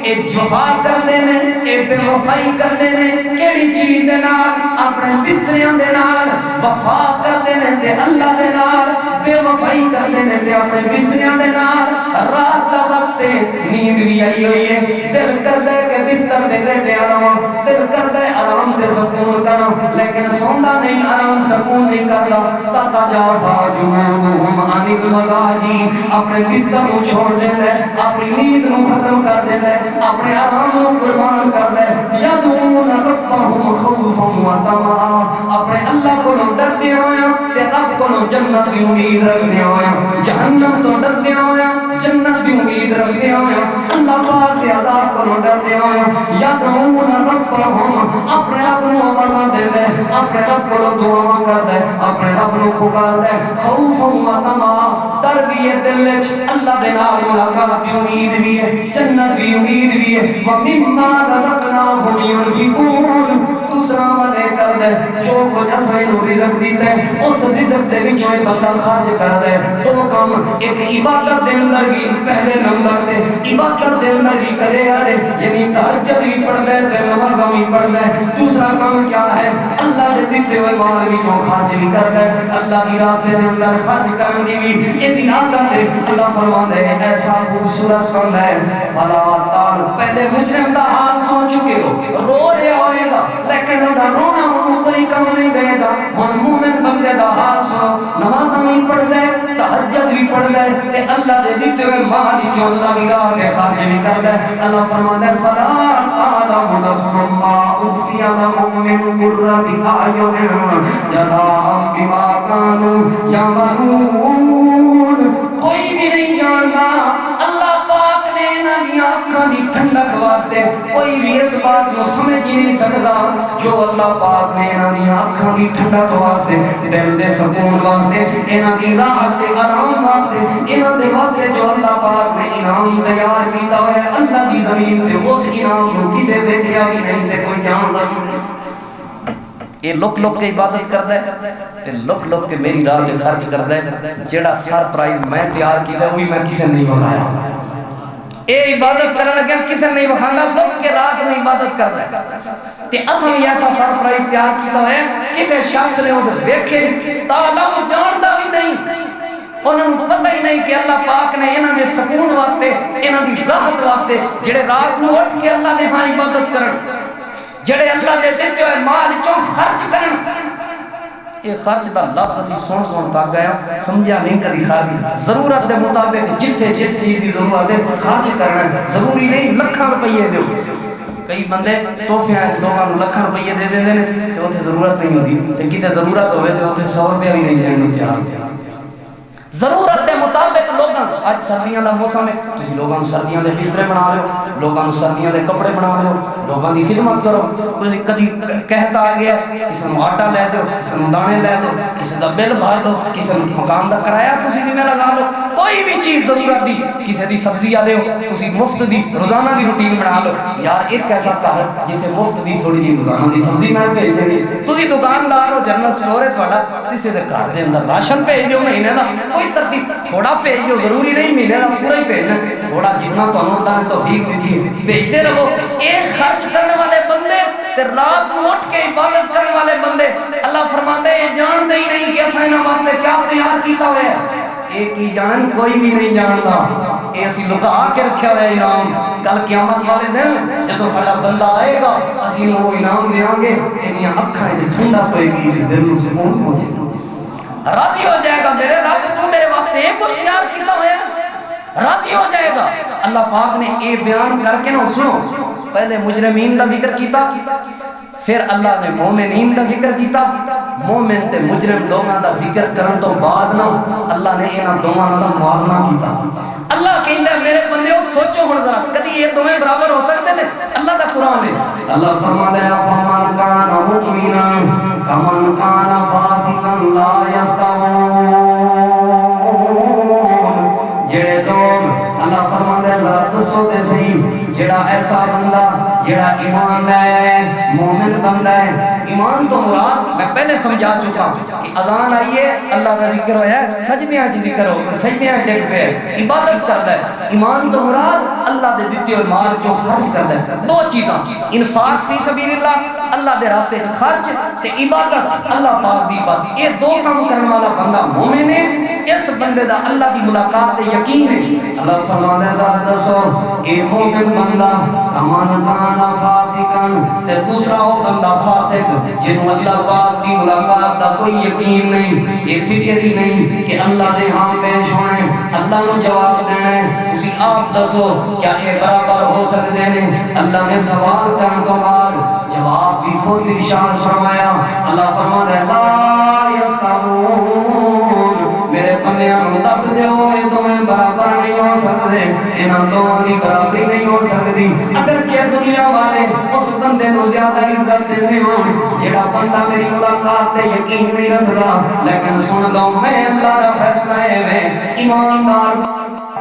اے جفا کردے نے اے بے وفائی کردے نے کیڑی چیز دے نال اپنے بستریاں دے نال وفا کردے نے تے اللہ دے نال بے وفائی کردے نے تے اپنے بستریاں دے نال رات دا وقت نیند بھی آئی ہوئی ہے دل کردا ہے کہ بستر تے لیٹے آراں دل کردا ہے آرام تے سکون کراں لیکن سوندا نہیں آرام سکون نہیں کردا تتجافا جنوبهم عن المضاجع اپنے بستر کو چھوڑ دیندا ہے اپنی نیند نو ختم کر دیندا ہے اپنے آرام نو قربان کردا ہے یدعون ربهم خوفا وطمعا اپنے اللہ کو ڈردے ہوئے تے رب کو جنت دی امید رکھدے ہوئے جہنم تو ڈردے ہوئے جنت دی امید رکھدے ہوئے اللہ پاک دے عذاب کو ڈردے ہوئے یدعون ربهم اپنے رب کو آواز دے اپنے رب کو دعا کردا ہے اپنے رب کو پکاردا ہے خوفا وطمعا ڈر بھی ہے دل وچ اللہ دے نال ملاقات دی امید بھی ہے جنت دی امید بھی ہے ومما رزقناهم ينفقون دوسرا والے کر دے جو کچھ اسائیں نو رزق دیتا ہے اس رزق دے وچوں ایک بندہ خرچ کردا ہے دو کام ایک عبادت دے اندر بھی پہلے نمبر تے عبادت دے اندر بھی کرے والے یعنی تہجد بھی پڑھدا ہے تے نماز بھی پڑھدا ہے دوسرا کام کیا ہے اللہ دے دتے ہوئے مال وچوں خرچ بھی کردا ہے اللہ دی راستے دے اندر خرچ کرن دی بھی ایدی عادت ہے اللہ فرماندا ہے ایسا خوبصورت کام ہے فلا تعال پہلے مجرم دا حال سن چکے ہو رو رہے ہوئے گا لیکن دا رونا انہوں کوئی کم نہیں دے گا ہن مومن بندے دا حال سنو نماز بھی پڑھ دے تہجد بھی پڑھ دے تے اللہ دے دیتے ہوئے مال جو اللہ کی راہ میں خرچ بھی کر دے اللہ فرماتا ہے فلا تعلم نفس ما اخفي لهم من قرة اعين جزاء بما كانوا يعملون کوئی بھی نہیں جانتا اللہ پاک نے انہاں دی آنکھاں سکتا جو اللہ پاک نے انہاں دی اکھاں دی ٹھنڈک واسطے دل دے سکون واسطے انہاں دی راحت تے آرام واسطے انہاں دے واسطے جو اللہ پاک نے انعام تیار کیتا ہوا ہے اللہ کی زمین تے اس انعام کو کسے دیکھیا بھی نہیں تے کوئی جاندا نہیں یہ لک لک کے عبادت کردا ہے تے لک لک کے میری راہ تے خرچ کردا ہے جیڑا سرپرائز میں تیار کیتا ہے وہی میں کسے نہیں بخایا اے عبادت کرن لگا کسے نہیں بخاندا لک کے رات میں عبادت کردا ہے تے اساں بھی ایسا سرپرائز تیار کیتا ہے کسے شخص نے اسے دیکھے تعلم جاندا بھی نہیں انہاں نوں پتہ ہی نہیں کہ اللہ پاک نے انہاں دے سکون واسطے انہاں دی راحت واسطے جڑے رات نوں اٹھ کے اللہ دے ہاں عبادت کرن جڑے اللہ دے دتے ہوئے مال چوں خرچ کرن یہ خرچ دا لفظ اسی سن تک گیا سمجھا نہیں کدی خالی ضرورت دے مطابق جتھے جس چیز دی ضرورت ہے خرچ کرنا ضروری نہیں لکھاں روپے دیو کئی بندے تحفے وچ لوکاں نوں لکھاں روپے دے دیندے نے تے اوتھے ضرورت نہیں ہوندی تے کتے ضرورت ہوے تے اوتھے 100 روپے بھی نہیں دین نوں تیار ضرورت دے مطابق لوگاں اج سردیاں دا موسم ہے تسی لوگاں نوں سردیاں دے بسترے بنا رہے ہو لوگاں نوں سردیاں دے کپڑے بنا رہے ہو لوگاں دی خدمت کرو کوئی کدی کہتا آ گیا کسے نوں آٹا لے دو کسے نوں دانے لے دو کسے دا بل بھر دو کسے نوں مکان دا کرایہ تسی ذمہ لگا لو کوئی بھی چیز ضرورت دی کسے دی سبزی آ دیو تسی مفت دی روزانہ دی روٹین بنا لو یار ایک ایسا گھر جتھے مفت دی تھوڑی جی روزانہ دی سبزی میں بھیج دیں گے تسی دکاندار ہو جنرل اسٹور ہے تہاڈا کسے دے گھر دے اندر راشن بھیج دیو مہینے دا کوئی ترتیب تھوڑا بھیج دیو ضروری نہیں مہینے دا پورا ہی بھیجنا تھوڑا جتنا تانوں اللہ نے توفیق دی بھیجتے رہو ایک خرچ کرنے والے بندے تے رات کو اٹھ کے عبادت کرنے والے بندے اللہ فرماتے ہیں جانتے ہی نہیں کہ اساں انہاں واسطے کیا تیار کیتا ہوا ہے ایک ہی جان کوئی بھی نہیں جانتا اے اسی لکا کے رکھیا ہوا انعام کل قیامت والے دن جدوں ساڈا بندہ آئے گا اسی نوں وہ انعام دیاں گے انہاں اکھاں وچ ٹھنڈا ہوئے گی دل نوں سکون پہنچے گا راضی ہو جائے گا میرے رب تو میرے واسطے ایک کچھ تیار کیتا ہوا ہے راضی ہو جائے گا اللہ پاک نے اے بیان کر کے نہ سنو پہلے مجرمین دا ذکر کیتا پھر اللہ نے مومنین دا ذکر کیتا مومن تے مجرم دوواں دا ذکر کرن تو بعد نہ اللہ نے انہاں دوواں دا موازنہ کیتا اللہ کہندا میرے بندیو سوچو ہن ذرا کدی یہ دوویں برابر ہو سکتے نے اللہ دا قرآن ہے اللہ فرماتا ہے فمن کان مؤمنا کمن کان فاسقا لا یستوون جڑے لوگ اللہ فرماتا ہے ذرا دسو تے صحیح جڑا ایسا بندہ جڑا ایمان لائے مومن بندہ ہے ایمان تو مراد میں پہلے سمجھا چکا کہ اذان آئیے اللہ کا ذکر ہویا ہے سجدیاں چ ذکر ہو سجدیاں ڈگ پہ عبادت کردا ہے ایمان تو مراد اللہ دے دتے ہوئے مال جو خرچ کردا ہے دو چیزاں انفاق فی سبیل اللہ اللہ دے راستے وچ خرچ تے عبادت اللہ پاک دی عبادت یہ دو کام کرنے والا بندہ مومن ہے اس بندے دا اللہ کی ملاقات تے یقین ہے اللہ فرماتا ہے ذات دسو اے مومن بندہ کمان کانا فاسقا تے دوسرا او بندہ فاسق جنوں اللہ پاک کی ملاقات دا کوئی یقین نہیں یہ فکر ہی نہیں کہ اللہ دے ہاں پیش ہونا ہے اللہ نو جواب دینا ہے تسی آپ دسو کیا یہ برابر ہو سکتے ہیں اللہ نے سوال کرن تو بعد جواب بھی خود ارشاد فرمایا اللہ فرماتا ہے لا یستوون میرے بندیاں نوں دس دیو اے تمہیں برابر نہیں ہو سکتے انہاں دوواں دی برابری نہیں ہو سکتی اگرچہ دنیا والے اس بندے نوں زیادہ عزت دیندے ہون جڑا بندہ میری ملاقات تے یقین نہیں رکھدا لیکن سن لو میں اللہ دا فیصلہ ہے ایماندار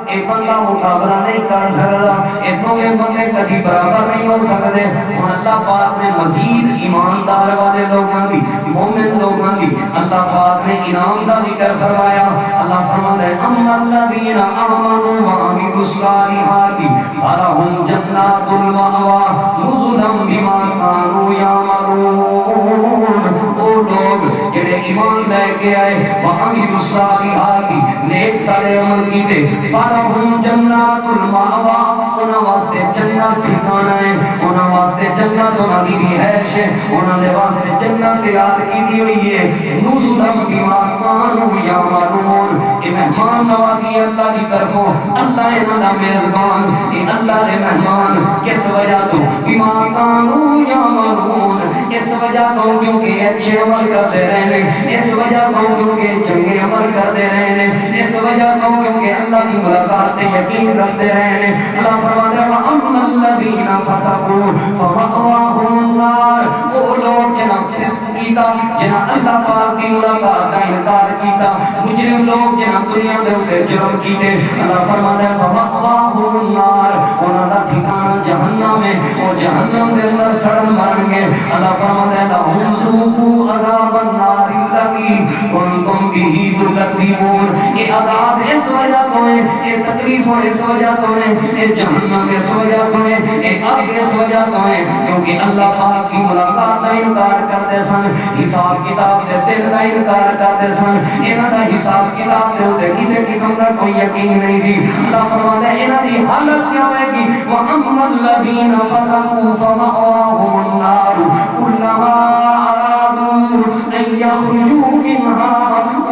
اے بندہ مقابلہ نہیں کر سکتا اے دوویں بندے کبھی برابر نہیں ہو سکتے ہن اللہ پاک نے مزید ایماندار والے لوگاں دی مومن لوگاں دی اللہ پاک نے انعام دا ذکر فرمایا اللہ فرماتا ہے اما الذین آمنوا وعملوا الصالحات فلهم جنات المأوى نزلا بما كانوا يعملون او لوگ جڑے ایمان لے کے آئے وعملوا الصالحات نیک سارے عمل کیتے فلهم جنات المأوى انہاں واسطے جنت ٹھکانہ ہے انہاں واسطے جنت انہاں دی رہائش ہے انہاں دے واسطے جنت تیار کی ہوئی ہے نزلا بما كانوا يعملون اے مہمان نوازی اللہ دی طرفوں اللہ انہاں دا میزبان اے اللہ دے مہمان کس وجہ تو بما كانوا يعملون اس وجہ تو کیونکہ اچھے عمل کرتے رہنے اس وجہ تو کیونکہ چنگے عمل کرتے رہنے اس وجہ تو کیونکہ اللہ کی ملاقات تے یقین رکھتے رہنے اللہ فرماتا ہے وَأَمَّا الذین فسقوا فمأواہم النار، وہ لوگ جنہاں فسق کیتا، جنہاں اللہ پاک کی ملاقات کا انکار کیتا، مجرم لوگ جنہاں دنیا دے اوتے جرم کیتے، اللہ فرماتا ہے فمأواہم النار، انہاں دا ٹھکانہ جہنم ہے، وہ جہنم دے اندر سڑن مرن گے۔ اللہ فرماتا ہے لَهُمْ ذُوقُوا عَذَابَ النَّارِ الَّذِي كُنتُمْ بِهِ تُكَذِّبُونَ، یہ عذاب اس وجہ تو ہے، یہ تکلیف اس وجہ تو ہے، یہ جہنم اس وجہ تو ہے، یہ آگ اس وجہ تو ہے، کیونکہ اللہ پاک کی ملاقات کا انکار کرتے سن، حساب کتاب دے دل کا انکار کرتے سن، انہاں دا حساب کتاب دے اوتے کسی قسم کا کوئی یقین نہیں سی۔ اللہ فرماتا ہے انہاں دی حالت کیا ہوئے گی، وَأَمَّا الَّذِينَ فَسَقُوا فَمَأْوَاهُمُ النَّارُ كُلَّمَا أَرَادُوا أَن يَخْرُجُوا مِنْهَا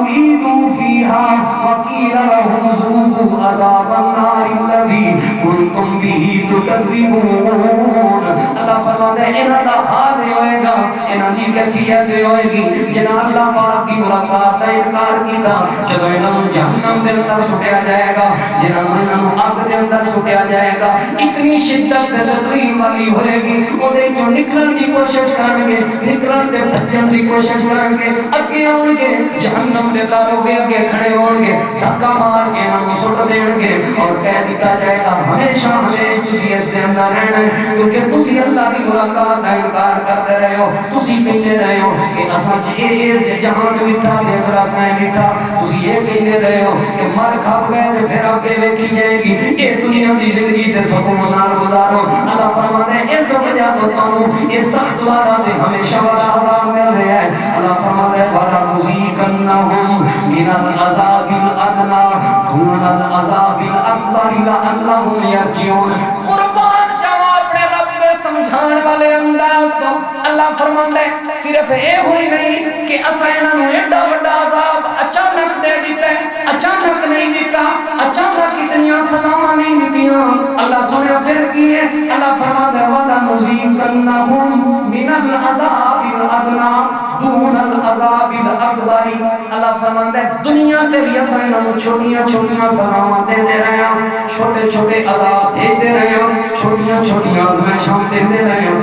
أُعِيدُوا فِيهَا وَقِيلَ لَهُمْ ذُوقُوا عَذَابَ النَّارِ الَّذِي كُنتُمْ بِهِ تُكَذِّبُونَ۔ اللہ فرماتا ہے انہاں دا حال یہ ہوئے گا، انہاں دی کیفیت یہ ہوئے گی جنہاں اللہ پاک کی ملاقات کا انکار کیتا، جدوں انہاں نوں جہنم دے اندر سٹیا جائے گا، جنہاں نوں اگ دے اندر سٹیا جائے گا، اتنی شدت تے تکلیف والی ہوئے گی، اودے چوں نکلن دی کوشش کرن گے، نکلن تے بچن دی کوشش کرن گے، اگے آؤن گے جہنم دے داروں کے اگے کھڑے ہون گے، دھکا مار کے انہاں نوں سٹ دین گے اور کہہ دتا جائے گا ہمیشہ ہمیشہ تسی اس دے اندر رہنا ہے، کیونکہ تسی اللہ کی ملاقات کا انکار کرتے رہے ہو، تسی کہتے رہے ہو کہ اساں اس جہاں تے مٹھا تے رب میں مٹھا، تسی یہ کہتے رہے ہو کہ مر کھپ گئے تے پھر اگے ویکھی جائے گی، اے دنیا دی زندگی تے سکون نال گزارو۔ اللہ فرماتا ہے اس وجہ تو تانوں اس سخت والا تے ہمیشہ والا عذاب مل رہا ہے۔ اللہ فرماتا ہے وَلَنُذِيقَنَّهُم مِّنَ الْعَذَابِ الْأَدْنَىٰ دُونَ الْعَذَابِ الْأَكْبَرِ لَعَلَّهُمْ يَرْجِعُونَ۔ قربان جاواں اپنے رب دے سمجھان والے انداز تو اللہ فرماتا ہے صرف اے ہوئی نہیں کہ اساں انہاں نوں ایڈا بڑا عذاب اچانک دے دیتا ہے، اچانک نہیں دیتا، اچانک اتنی سزاواں نہیں دیتیاں۔ اللہ سنے پھر کی ہے، اللہ فرماتا ہے وَلَنُذِيقَنَّهُم مِّنَ الْعَذَابِ الْأَدْنَىٰ دون العذاب الاکبر۔ اللہ فرماتا ہے دنیا تے بھی اساں انہاں چھوٹیاں چھوٹیاں سزاواں دے رہے ہیں، چھوٹے چھوٹے عذاب دے رہے ہیں، چھوٹیاں چھوٹیاں آزمائشاں دے رہے ہیں،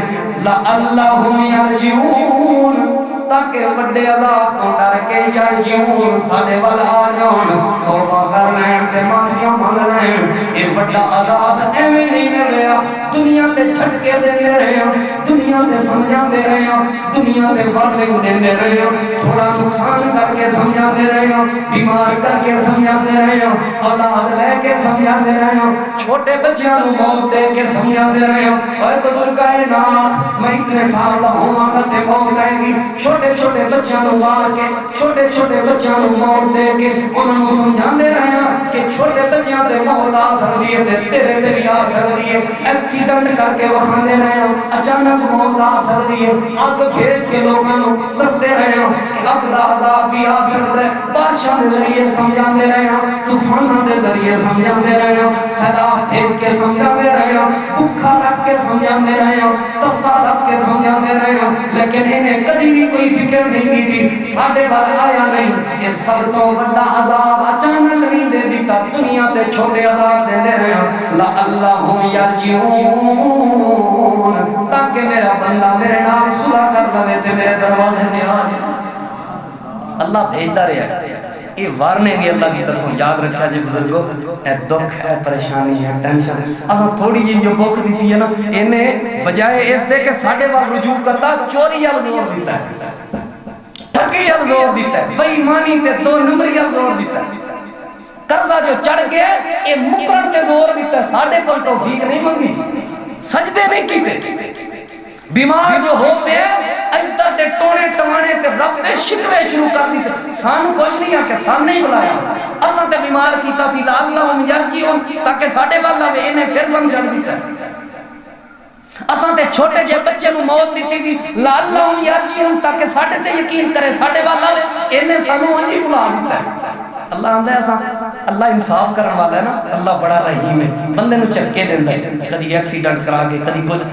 لعلہم یرجعون، تاکہ بڑے عذاب تو ڈر کے یرجعون ساڈے ول آ جان، توبہ کر لین تے معافیاں مانگ لین۔ اے بڑا عذاب ایویں نہیں مل رہا، دنیا تے جھٹکے دیندے رہے ہو، دنیا تے سمجھاندے رہے ہو، دنیا تے وارننگ دیندے رہے ہو، تھوڑا نقصان کر کے سمجھاندے رہے ہو، بیمار کر کے سمجھاندے رہے ہو، اولاد لے کے سمجھاندے رہے ہو، چھوٹے بچیاں نوں موت دے کے سمجھاندے رہے ہو، اے بزرگائے نا میں اتنے سال دا ہواں گا تے موت آئے گی، چھوٹے چھوٹے بچیاں نوں مار کے، چھوٹے چھوٹے بچیاں نوں موت دے کے انہاں نوں سمجھاندے رہے ہو کہ چھوٹے بچیاں تے موت آ سکدی ہے تے تیرے تے بھی آ سکدی ہے، ایکسیڈنٹ کر کے وکھاندے رہے ہو، اچانک موت آ سکدی ہے، اگ بھیج کے لوگاں نوں دسدے رہے ہو کہ اگ دا عذاب بھی آ سکدا ہے، بارشاں دے ذریعے سمجھاندے رہے ہو، طوفاناں دے ذریعے سمجھاندے رہے ہو، سیلاب بھیج کے سمجھاندے رہے ہو، بھوکا رکھ کے سمجھاندے رہے ہو، تسا رکھ کے سمجھاندے رہے ہو، لیکن انہیں کبھی بھی کوئی فکر نہیں کی تھی، ساڈے ول آیا نہیں۔ یہ سب تو بڑا عذاب اچانک نہیں دے دیتا، دنیا تے چھوٹے عذاب دیندے رہے ہو، لعلہم یرجعون، تاکہ میرا بندہ میرے نال صلح کر لوے تے میرے دروازے تے آ جائے۔ اللہ بھیجتا رہا ہے، یہ وارنے بھی اللہ کی طرفوں یاد رکھا جی بزرگو، اے دکھ ہے، پریشانی ہے، ٹینشن اساں تھوڑی جی جو بک دیتی ہے نا، انہیں بجائے اس دے کہ ساڈے وال رجوع کرتا چوری ال زور دیتا ہے، ٹھگی ال زور دیتا ہے، بے ایمانی تے دو نمبری ال زور دیتا ہے، قرضہ جو چڑھ گیا اے مکرن تے زور دیتا ہے، ساڈے کول توفیق نہیں منگی، سجدے نہیں کیتے، بیمار جو ہو پہ ادھر دے ٹونے ٹوانے تے رب دے شکوے شروع کر دیتے، سانو کچھ نہیں آکے سان نہیں بلایا، اساں تے بیمار کیتا سی لعلہم یرجعون، تاکہ ساڈے والا میں انہیں پھر سمجھا دیتا ہے، اساں تے چھوٹے جے بچے نو موت دیتی سی لعلہم یرجعون، تاکہ ساڈے تے یقین کرے ساڈے والا میں انہیں سانو انجی بلا دیتا ہے۔ اللہ آمدہ ہے اساں، اللہ انصاف کرن والا ہے نا، اللہ بڑا رحیم ہے، بندے نو چکے دیندہ ہے، کدی ایکسیڈنٹ کرا کے کدی کچھ،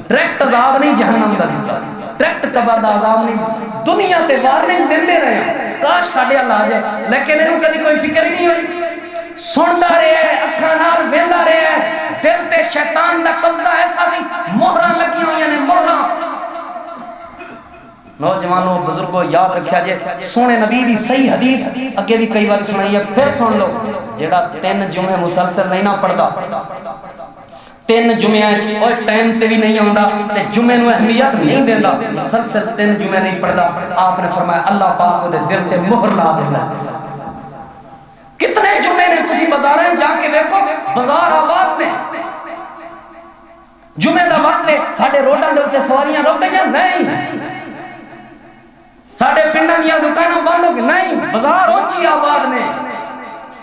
ڈائریکٹ عذاب نہیں جہنم دا دیتا، ڈائریکٹ قبر دا عذاب نہیں، دنیا تے وارننگ دیندے رہے ہیں، کاش ساڈے اللہ آ جائے، لیکن انہوں کدی کوئی فکر ہی نہیں ہوئی، سندا رہے ہیں، اکھاں نال ویندا رہے ہیں، دل تے شیطان دا قبضہ ہے نوجوانوں بزرگوں یاد رکھیا جے سونے نبی دی صحیح حدیث اگے بھی کئی بار سنائی ہے پھر سن لو جیڑا 3 جمعے مسلسل نہیں نہ پڑھدا 3 جمعے اور ٹائم تے بھی نہیں آندا تے جمعے نو اہمیت نہیں دیندا مسلسل 3 جمعے نہیں پڑھدا آپ نے فرمایا اللہ پاک دے دل تے مہر لا دیندا کتنے جمعے نے تسی بازاراں جا کے دیکھو بازار آباد نے جمعے دا وقت ہے ساڈے روڈاں دے اوتے سواریاں رک گئیاں نہیں ساڈے پنڈاں دیاں دکاناں بند ہو گئی نہیں بازار اونچی آباد نے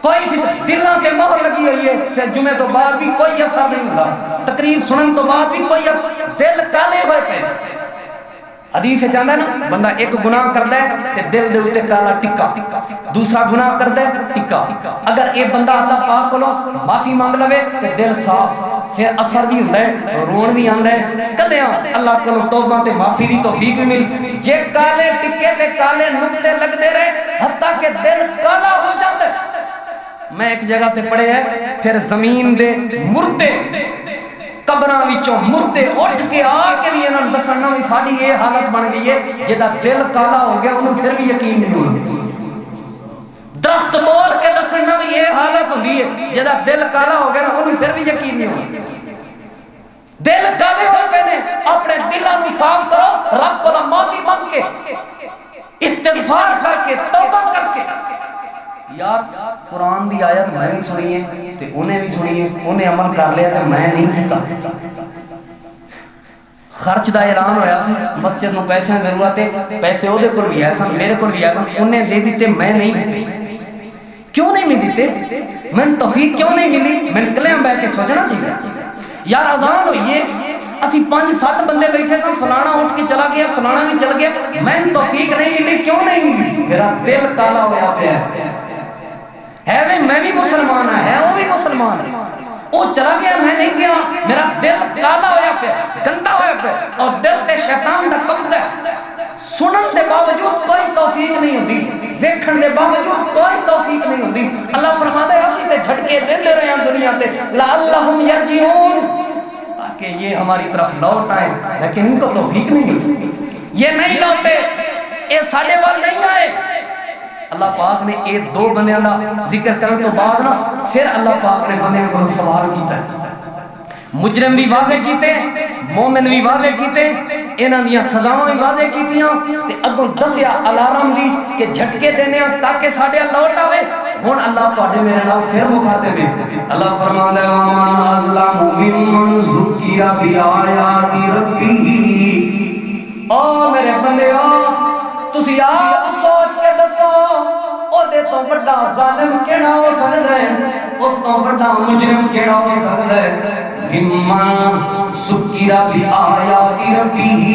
کوئی دلاں تے مہر لگی ہوئی ہے پھر جمعے تو بعد بھی کوئی اثر نہیں ہوندا تقریر سنن تو بعد بھی کوئی اثر دل کالے ہوئے پے حدیث چاہتا ہے نا بندہ ایک گناہ کرتا ہے تے دل دے اوتے کالا ٹکا دوسرا گناہ کرتا ہے ٹکا اگر اے بندہ اللہ پاک کولو معافی مانگ لوے تے دل صاف پھر اثر بھی ہوندا ہے رون بھی آندا ہے کدیاں اللہ کولو توبہ تے معافی دی توفیق بھی ملی جے کالے ٹکے تے کالے نقطے لگدے رہے حتیٰ کہ دل کالا ہو جاندا ہے میں ایک جگہ تے پڑھے ہے پھر زمین دے مردے قبراں وچوں مردے اٹھ کے آ کے بھی انہاں نوں دسنا وی ساڈی یہ حالت بن گئی ہے جدا دل کالا ہو گیا انہوں پھر بھی یقین نہیں ہونا درخت بول کے دسنا وی یہ حالت ہوندی ہے جدا دل کالا ہو گیا انہوں پھر بھی یقین نہیں ہونا دل کالے ہو گئے نے اپنے دلاں نوں صاف کرو رب کو معافی مانگ کے استغفار کر کے توبہ کر کے یار قرآن دی آیت میں بھی سنی ہے تے انہیں بھی سنی ہے انہیں عمل کر لیا تے میں نہیں کیتا خرچ دا اعلان ہویا سی مسجد نو پیسے ضرورت ہے پیسے او دے کول بھی ہے سن میرے کول بھی ہے سن انہیں دے دیتے میں نہیں دیتے کیوں نہیں میں دیتے میں توفیق کیوں نہیں ملی میں کلیاں بیٹھ کے سوچنا چاہیے یار اذان ہوئی ہے اسی 5-7 بندے بیٹھے سن فلانا اٹھ کے چلا گیا فلانا بھی چل گیا میں توفیق نہیں ملی کیوں نہیں ملی میرا دل کالا ہویا پیا ہے میں بھی مسلمان ہے وہ بھی مسلمان ہے وہ چلا گیا میں نہیں گیا میرا دل کالا ہویا پیا گندا ہویا پیا اور دل تے شیطان دا قبضہ ہے سنن دے باوجود کوئی توفیق نہیں ہوندی ویکھن دے باوجود کوئی توفیق نہیں ہوندی اللہ فرماتا ہے اسی تے جھٹکے دیندے رہے ہیں دنیا تے لعلہم یرجعون کہ یہ ہماری طرف لوٹ آئے لیکن ان کو توفیق نہیں ہوئی یہ نہیں لوٹے اے ساڈے وال نہیں آئے اللہ پاک نے اے 2 بندیاں دا ذکر کرنے تو بعد نا پھر اللہ پاک نے بندیاں کو سوال کیتا ہے مجرم بھی واضح کیتے مومن بھی واضح کیتے انہاں دیاں سزاواں بھی واضح کیتیاں تے اگوں دسیا الارم بھی کہ جھٹکے دینے تاکہ ساڈے لوٹ آوے ہن اللہ تواڈے میرے نال پھر مخاطب ہے اللہ فرماندا ہے وَمَنْ أَظْلَمُ مِمَّنْ ذُكِّرَ بِآيَاتِ رَبِّهِ او میرے بندیو تسی آپ سوچ کے دسو او دے تو بڑا ظالم کیڑا ہو سکدا ہے اس تو بڑا مجرم کیڑا ہو سکدا ہے مِمَّنْ ذُكِّرَ بِآيَاتِ رَبِّهِ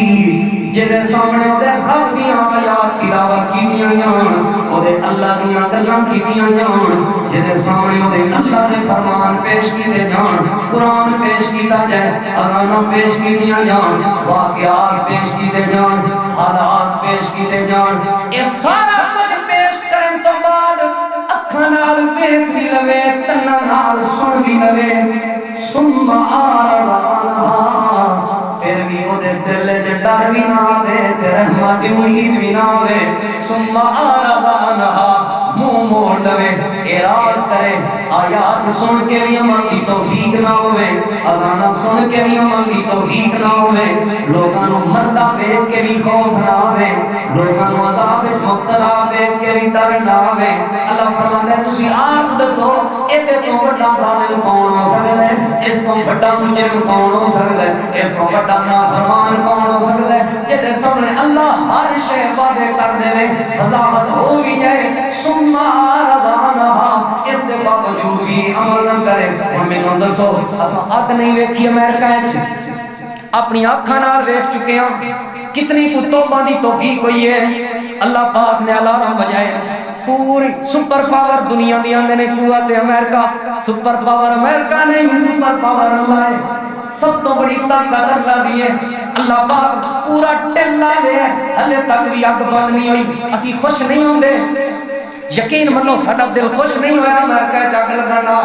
جدے سامنے دے رب دیاں آیات تلاوت کیتیاں جان او دے اللہ دیاں گلاں کیتیاں جان جدے سامنے دے اللہ دے فرمان پیش کیتے جان قرآن پیش کیتا جائے اذاناں پیش کیتیاں جان واقعات پیش کیتے جان حالات پیش کیتے جان اے سارا کچھ پیش کرن تو بعد اکھاں نال ویکھ بھی لوے تناں نال سن بھی لوے ثم اعرض عنها پھر بھی او دے دل وچ ڈر بھی نہ آوے تے رحمت دی امید بھی نہ آوے ثم اعرض عنها منہ موڑ لوے اعراض کرے آیات سن کے بھی عمل دی توفیق نہ ہوئے اذاناں سن کے بھی عمل دی توفیق نہ ہوئے لوگاں نو مردہ ویکھ کے بھی خوف نہ آوے لوگاں نو عذاب وچ مبتلا ویکھ کے بھی ڈر نہ آوے اللہ فرماندا ہے تسی آپ دسو اے تے تو بڑا ظالم کون ہو سکدا ہے اس تو بڑا مجرم کون ہو سکدا ہے اس تو بڑا نافرمان کون ہو سکدا ہے جدے سامنے اللہ ہر شے واضح کر دے وضاحت ہو بھی جائے ثم اعرض عنها اس دے باوجود بھی عمل نہ کرے ہن مینوں دسو اساں اک نہیں ویکھی امریکہ وچ اپنی آنکھاں نال ویکھ چکے ہاں کتنی کو توبہ دی توفیق ہوئی ہے اللہ پاک نے الارم بجائے پوری سپر پاور دنیا دی آندے نے قوت امریکہ سپر پاور امریکہ نہیں سپر پاور اللہ ہے سب تو بڑی طاقت اللہ دی ہے اللہ پاک پورا ٹلا دے ہلے تک بھی اگ بند نہیں ہوئی اسی خوش نہیں ہوندے یقین منو ساڈا دل خوش نہیں ہویا میں کہہ چک لگنا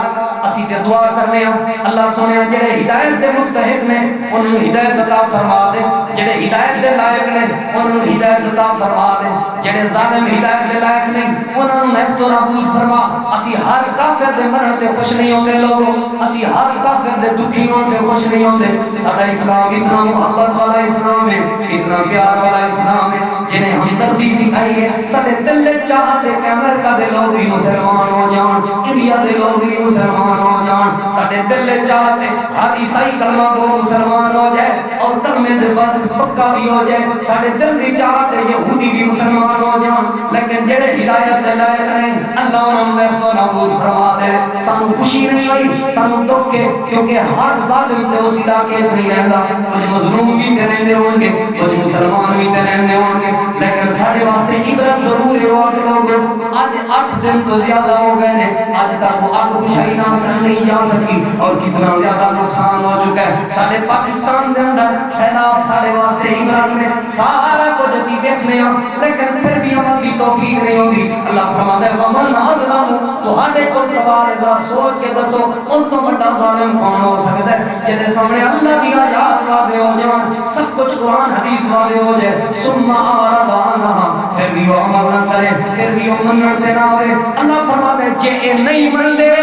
اسی تے دعا کرنے ہاں اللہ سونے جڑے ہدایت دے مستحق نے انہوں ہدایت عطا فرما دے، جڑے ہدایت دے لائق نے انہوں ہدایت عطا فرما دے، جڑے ظالم ہدایت دے لائق نے انہوں نیست و نابود فرما۔ اسی ہر کافر دے مرن تے خوش نہیں ہوندے لوگوں، اسی ہر کافر دے دکھی ہون تے خوش نہیں ہوندے۔ ساڈا اسلام اتنا محبت والا اسلام ہے، اتنا پیار والا اسلام ہے جنہیں ہمدردی سکھائی ہے۔ ساڈے دل چاہتے کہ امریکہ دے لوگ بھی مسلمان ہو جان، انڈیا دے لوگ بھی مسلمان ہو جان، ساڈے دل چاہتے ہر عیسائی کلمہ کو مسلمان ہو جائے اور کلمے دے بعد پکا بھی ہو جائے، ساڈے دل دی چاہتے یہودی بھی مسلمان ہو جان، لیکن جڑے ہدایت دے لائق نہیں اللہ انہوں نے سو نابود فرما دے۔ سانو خوشی نہیں ہوئی، سانو دکھ ہے، کیونکہ ہر ظالم تے اس علاقے وچ نہیں رہندا، کچھ مظلوم بھی تے رہندے ہون گے، کچھ مسلمان بھی تے رہندے ہون گے، لیکن ساڈے واسطے عبرت ضرور ہے وہ لوگ آج 8 دن تو زیادہ ہو گئے ہیں، آج تک وہ آگ بجھائی نہ نہیں جا سکی اور کتنا زیادہ نقصان ہو چکا ہے۔ ساڈے پاکستان دے اندر سیلاب ساڈے واسطے عبرت میں سارا کچھ اسی دیکھنے ہاں، لیکن پھر بھی عمل کی توفیق نہیں ہوندی۔ اللہ فرماتا ہے ومن اظلم، تہاڈے کول سوال ہے ذرا سوچ کے دسو اس تو بڑا ظالم کون ہو سکتا ہے جہدے سامنے اللہ کی آیات واضح ہو جان، سب کچھ قرآن حدیث واضح ہو جائے، ثم اعرض عنها، پھر بھی وہ عمل نہ کرے، پھر بھی وہ منتے نہ ہوئے۔ اللہ فرماتا ہے جے اے نہیں من دے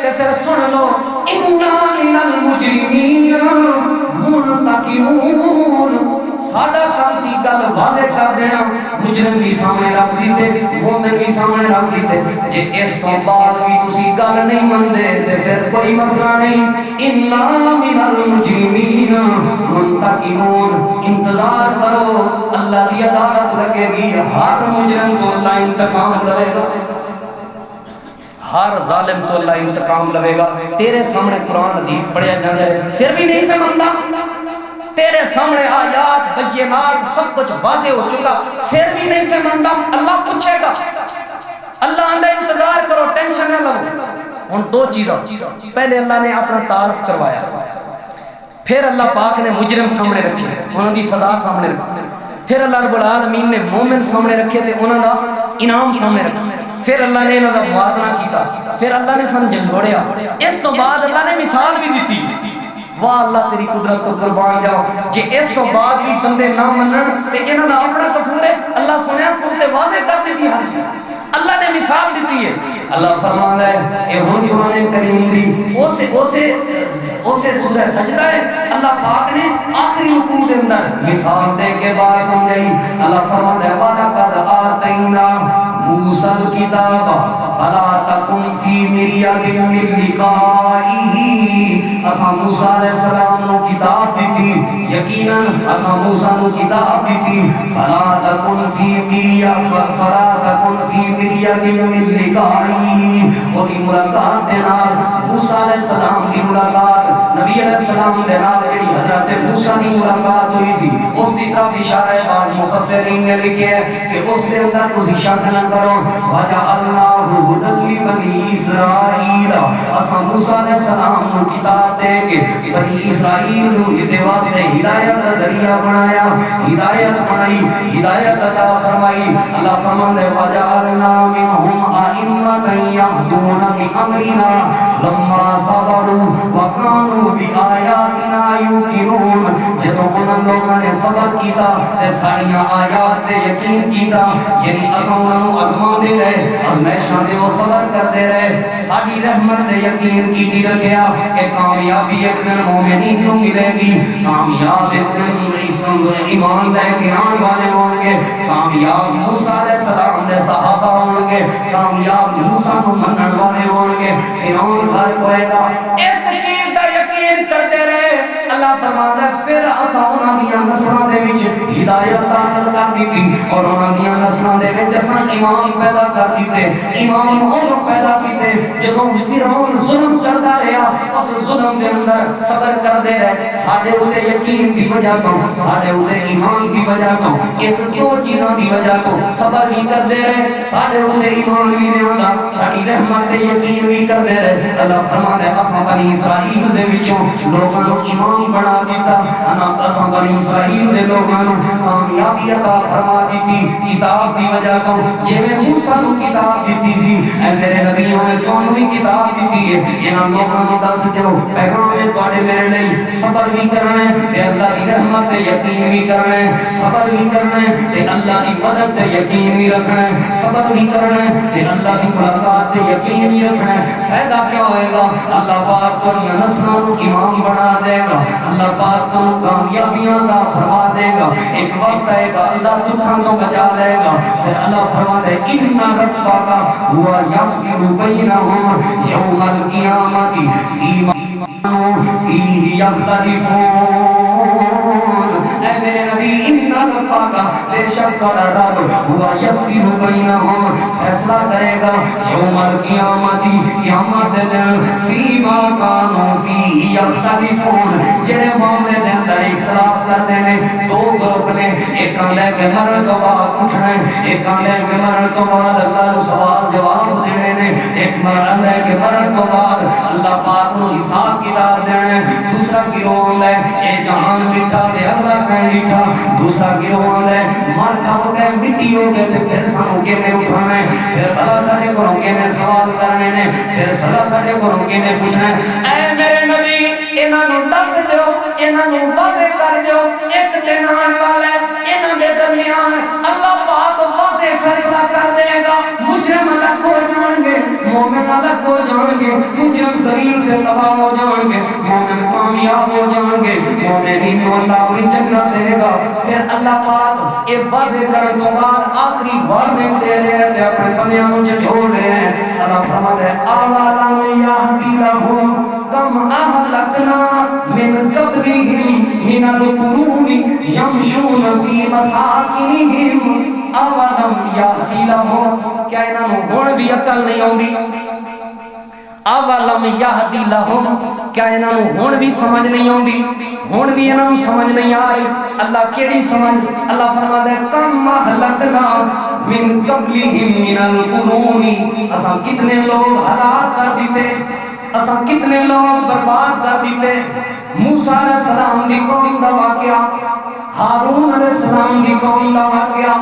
تے پھر سن لو انا من المجرمین منتقمون، ساڈا کام سی گل واضح کر دینا، مجرم بھی سامنے رکھ دیتے، مومن بھی سامنے رکھ دیتے، جے اس تو بعد بھی تسی گل نہیں مندے تے پھر کوئی مسئلہ نہیں۔ انا من المجرمین منتقمون، انتظار کرو اللہ کی عدالت لگے گی، ہر مجرم تو اللہ انتقام لے گا، ہر ظالم تو اللہ انتقام لے گا۔ تیرے سامنے قرآن حدیث پڑھیا جاتا ہے پھر بھی نہیں سمجھتا، تیرے سامنے آیات بینات سب کچھ واضح ہو چکا پھر بھی نہیں سمجھتا، اللہ پوچھے گا، اللہ آندہ انتظار کرو ٹینشن نہ لو۔ ان دو چیزوں، پہلے اللہ نے اپنا تعارف کروایا، پھر اللہ پاک نے مجرم سامنے رکھے، انہوں دی سزا سامنے رکھے، پھر اللہ رب العالمین نے مومن سامنے رکھے تھے انہوں دا انعام سامنے رکھے، پھر اللہ نے انہوں دا موازنہ کیتا، پھر اللہ نے سن جھنجھوڑیا، اس تو بعد اللہ نے مثال بھی دیتی۔ واہ اللہ تیری قدرت تو قربان جاؤ، جے اس تو بعد بھی بندے نہ منن تے انہاں دا اپنا قصور ہے، اللہ سنیا تو تے واضح کر دیتی ہر چیز، اللہ نے مثال دیتی ہے۔ اللہ فرماتا ہے اے ہن قرآن کریم دی اسے سورہ سجدہ ہے، اللہ پاک نے آخری رکوع دے اندر مثال دے کے بات سمجھائی۔ اللہ فرماتا ہے وَلَقَدْ آتَيْنَا موسیٰ الکتاب فَلَا تَكُنْ فِي مِرْيَةٍ مِّن لِقَائِهِ، اساں موسیٰ علیہ السلام نو کتاب دیتی، یقیناً اساں موسیٰ نو کتاب دیتی، فَلَا تَكُنْ فِي مِرْيَةٍ مِّن لِقَائِهِ، اور ملاقات دے نال موسیٰ علیہ السلام کی ملاقات نبی علیہ السلام دے نال جڑی حضرت موسیٰ کی ملاقات ہوئی سی اس دی طرف اشارہ ہے، بعض مفسرین نے لکھے ہے کہ اس دے اندر تسی شک نہ کرو وَجَعَلْنَاهُ هُدًى لِبَنِي إِسْرَائِيلَ، اساں موسیٰ علیہ السلام کو کتاب دے کے بنی اسرائیل نو دے واسطے ہدایت کا ذریعہ بنایا، ہدایت بنائی، ہدایت عطا فرمائی۔ اللہ فرماتا ہے وَجَعَلْنَا مِنْهُمْ أَئِمَّةً يَهْدُونَ بِأَمْرِنَا لَمَّا صَبَرُوا وَكَانُوا بِآيَاتِنَا يُوقِنُونَ، جدوں انہاں لوگاں نے صبر کیتا تے ساڈیاں آیات تے یقین کیتا، یعنی اساں انہاں نوں آزماندے رہے، آزمائشاں تے وہ صبر کردے رہے، ساڈی رحمت تے یقین کیتی رکھیا کہ کامیابی ایک دن مومنین نوں ملے گی، کامیاب ایک دن ایمان لے کے آنے والے ہوں گے، کامیاب موسیٰ علیہ السلام دے صحابہ ہوں گے، کامیاب موسیٰ کو منن والے ہوں گے، فرعون گھر کوئے گا، اس چیز دا یقین کرتے رہے۔ اللہ فرماتا ہے پھر اساں انہاں دیاں نسلاں دے وچ ہدایت داخل کر دتی اور انہاں دیاں نسلاں دے وچ اساں ایمان پیدا کر دیتے، ایمان وہ پیدا کیتے جدوں فرعون ظلم کردا رہیا اس ظلم دے اندر صبر کردے رہے، ساڈے اوتے یقین دی وجہ تو، ساڈے اوتے ایمان دی وجہ تو، اس دو چیزاں دی وجہ تو صبر ہی کردے رہے، ساڈے اوتے ایمان بھی نہیں ہوندا، ساڈی رحمت تے یقین بھی کردے رہے۔ اللہ فرماتا ہے اساں بنی اسرائیل دے وچوں لوکاں نوں ایمان بنا دیتا، اساں بنی اسرائیل دے لوگاں نوں کامیابی عطا فرما دی۔ دیتی کتاب دی وجہ تو جویں موسیٰ نو کتاب دیتی سی اے میرے نبیوں نے تانوں بھی کتاب دیتی ہے انہاں لوکاں نوں دس دیو پیغام ہے تواڈے میرے نہیں صبر بھی کرنا ہے تے اللہ دی رحمت تے یقین بھی کرنا ہے صبر بھی کرنا ہے تے اللہ دی مدد تے یقین بھی رکھنا ہے صبر بھی کرنا ہے تے اللہ دی ملاقات تے یقین بھی رکھنا ہے فائدہ کیا ہوئے گا اللہ پاک تھوڑی نسلوں کو امام بنا دے گا اللہ پاک تھوڑی کامیابیاں عطا فرما دے گا ایک وقت آئے گا اللہ دکھاں تو بچا لے گا پھر اللہ فرما دے ان ربک ہوا یفصل بینہم یوم القیامت فیہ یختلفون اے میرے نبی ان ربک بے شک رب ہوا یفصل بینہم فیصلہ کرے گا یوم القیامت قیامت دن فیما کانوا فیہ یختلفون جنہیں معاملے دے اندر اختلاف کرتے ہیں دو گروپ نے ایک لے کے مرن تو بعد اٹھنا ہے ایک لے کے مرن تو بعد اللہ کو سوال جواب دینے نے ایک مرن لے کے مرن تو بعد اللہ پاک کو حساب کتاب دینے دوسرا گروہ لے اے جہان مٹھا تے اللہ کہیں مٹھا دوسرا گروہ لے مر کھاو گئے مٹی ہو گئے تے پھر سانو کے میں اٹھانا ہے پھر بلا ساڑے کو روکے میں سوال کرنے نے پھر بلا ساڑے کو روکے میں پوچھنا ہے اے میرے نبی انہاں نوں دس دیو انہاں نوں واضح کر دیو ایک جنان والے انہاں دے درمیان اللہ پاک واضح فیصلہ کر دے گا مجرم الگ ہو جان گے مومن الگ ہو جان گے مجرم ذلیل تے تباہ ہو جان گے مومن کامیاب ہو جان گے مومنین کو اللہ اپنی جنت دے گا پھر اللہ پاک یہ واضح کرن تو بعد آخری وارننگ دے رہے ہیں تے اپنے بندیاں نوں جھوڑ رہے ہیں اللہ فرماتا ہے اولم یہدی لہم کم اہلکنا من قبلہم من القرون یمشون فی مساکنہم اولم یہدی لہم کیا انہاں نوں ہن بھی عقل نہیں آوندی اولم یہدی لہم کیا انہاں نوں ہن بھی سمجھ نہیں آوندی ہن بھی انہاں نوں سمجھ نہیں آئی اللہ کیڑی سمجھ اللہ فرماتا ہے کم اہلکنا من قبلہم من القرون اساں کتنے لوگ ہلاک کر دیتے اساں کتنے لوگ برباد کر دیتے موسیٰ علیہ السلام دی قوم دا واقعہ ہارون علیہ السلام دی قوم دا واقعہ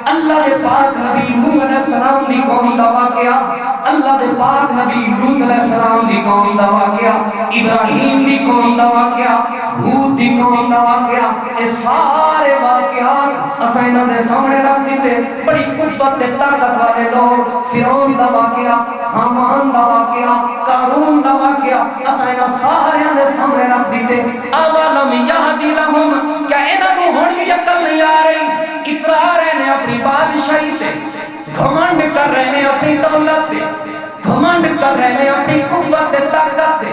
اللہ دے پاک نبی نوح علیہ السلام دی قوم دا واقعہ اللہ دے پاک نبی لوط علیہ السلام دی قوم دا واقعہ ابراہیم دی قوم دا واقعہ ہود دی قوم دا واقعہ اے سارے واقعات اساں انہاں دے سامنے رکھ دیتے بڑی قوت تے طاقت والے لوگ فرعون دا واقعہ حامان دا واقعہ قارون دا واقعہ اساں انہاں سارے دے سامنے رکھ دیتے اولم یہدی لہم کیا انہاں نوں ہن بھی عقل نہیں آ رہی اترا رہے نے اپنی بادشاہی تے گھمنڈ کر رہے نے اپنی دولت تے گھمنڈ کر رہے نے اپنی قوت تے طاقت تے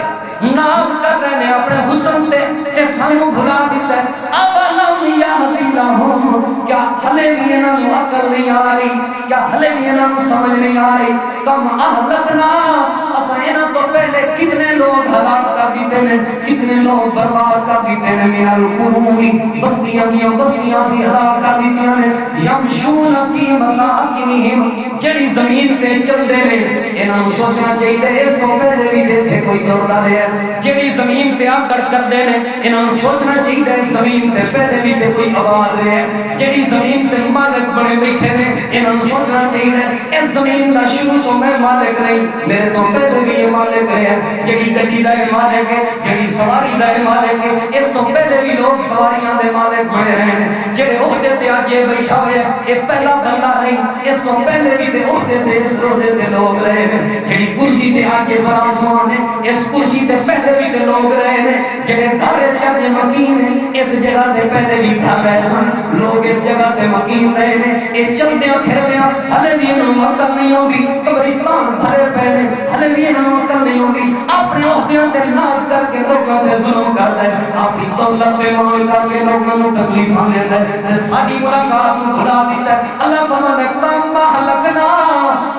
ناز کر رہے نے اپنے حسن تے سانو بھلا دیتا ہے اولم یہدی لہم کیا ہلے بھی انہاں نوں عقل نہیں آ رہی کیا ہلے بھی انہاں نوں سمجھ نہیں آ رہی کم اہلکنا اساں انہاں تو پہلے کتنے لوگ ہلاک کر دیتے ہیں کتنے لوگ برباد کر دیتے ہیں من القرون بستیاں سی ہلاک کر دیتی ہیں یمشون فی مساکنہم جڑی زمین تے چل دے رہے انہاں نوں سوچنا چاہیے اس کو پہلے بھی دیتے کوئی دوردا رہے جڑی زمین تے آکڑ کر دے نے انہاں نوں سوچنا چاہیے اس زمین تے پہلے بھی تے کوئی آباد رہے جڑی زمین تے مالک بنے بیٹھے نے انہاں نوں سوچنا چاہیے اس زمین دا شروع تو میں مالک نہیں میرے تو پہلے بھی یہ مالک رہے جڑی گڈی دا مالک ہے جڑی سواری دا مالک ہے اس تو پہلے بھی لوگ سواریاں دے مالک بنے رہے ہیں جڑے عہدے تے اج بیٹھا ہوئے یہ پہلا بندہ نہیں اس تو پہلے بھی تے عہدے تے اس عہدے تے لوگ رہے ہیں جڑی کرسی تے اج فراز ہے اس کرسی تے پہلے بھی تے لوگ رہے ہیں جڑے گھر چاہے مکین ہیں اس جگہ تے پہلے بھی گھر رہے سن لوگ اس جگہ تے مکین رہے ہیں یہ چلدیاں پھردیاں ہلے بھی انہوں عقل نہیں ہوگی قبرستان بھرے پے نے ہلے بھی انہوں عقل نہیں ہوگی اپنے عہدیاں تے ناز کر کے لوگوں تے ظلم کردا ہے اپنی دولت پہ مال کر کے لوگوں نوں تکلیفاں دیندا ہے تے ساڈی ملاقات نوں بھلا دیتا ہے اللہ فرماتا ہے کم اہلکنا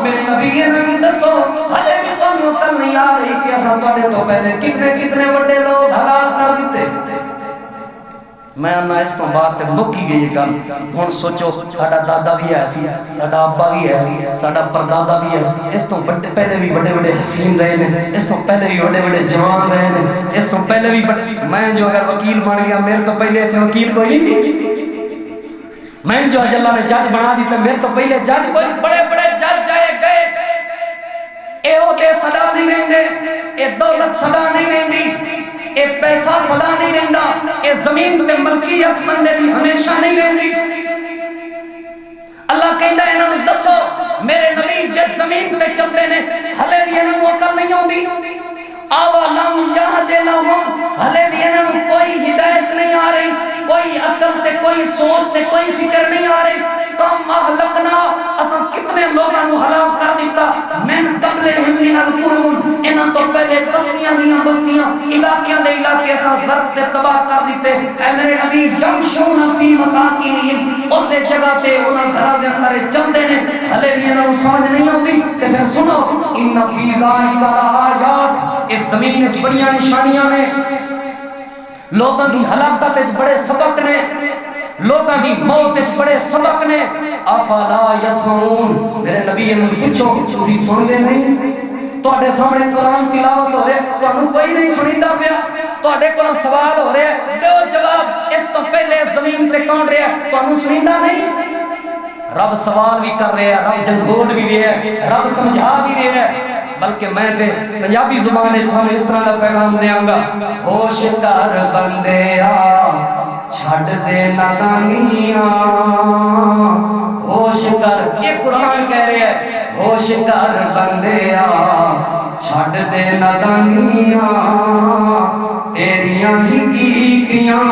میرے نبی نے دسو ہلے بھی تانوں عقل نہیں آ رہی کہ اساں تواڈے تو پہلے کتنے بڑے لوگ ہلاک کر دتے میں نہ اس تو بعد تے مکی گئی گل ہن سوچو ساڈا دادا بھی ہے سی ساڈا ابا بھی ہے ساڈا پردادا بھی ہے اس تو پہلے بھی بڑے حسین رہے نے اس تو پہلے بھی بڑے جوان رہے نے اس تو پہلے بھی میں جو اگر وکیل بن گیا میرے تو پہلے ایتھے وکیل کوئی نہیں سی میں جو آج اللہ نے جج بنا دیتا، میرے تو پہلے جج کوئی بڑے بڑے جج جائے گئے، اے او دے صدا نہیں رہیں دے، اے دولت صدا نہیں رہیں دی، اے پیسہ صدا نہیں رہیں دا، اے زمین تے ملکیت مندے دی ہمیشہ نہیں رہیں دی۔ اللہ کہندہ ہے انہوں دسو میرے نبی جس زمین تے چلتے نے ہلے بھی انہوں عقل نہیں ہوں دی، آوالام یہد لہم، ہلے بھی انہوں کوئی ہدایت نہیں آ رہی، کوئی عقل تے کوئی سوچ تے کوئی فکر نہیں آ رہی۔ کم اہلکنا، اساں کتنے لوگاں نو ہلاک کر دیتا، من قبلہم من القرون، انہاں تو پہلے بستیاں دیاں بستیاں، علاقیاں دے علاقے اساں غرق تے تباہ کر دیتے۔ اے میرے نبی یمشون فی مساکنہم، اسے جگہ تے انہاں گھراں دے اندر چلدے نے، ہلے بھی انہاں سمجھ نہیں آندی۔ تے پھر سنو، ان فی ذالک لآیات، اس زمین وچ بڑیاں نشانیاں نے، لوگاں دی ہلاکت وچ بڑے سبق نے، لوگاں دی موت وچ بڑے سبق نے۔ افلا یسمعون، میرے نبی نے پوچھو تسی سن دے نہیں؟ تواڈے سامنے قرآن تلاوت ہو رہے، تانوں کوئی نہیں سنیندا پیا، تواڈے کولوں سوال ہو رہے، دیو جواب، اس تو پہلے زمین تے کون رہیا، تانوں سنیندا نہیں؟ رب سوال بھی کر رہے ہیں، رب جھنجھوڑ بھی رہے ہیں، رب سمجھا بھی رہے ہیں۔ بلکہ میں تے پنجابی زبان ہے تھانوں اس طرح دا پیغام دیاں گا، ہوش کر بندیا چھڈ دے نادانیاں، ہوش کر، یہ قرآن کہہ رہے ہیں، ہوش کر بندیا چھڈ دے نادانیاں، تیریاں ہی کیتیاں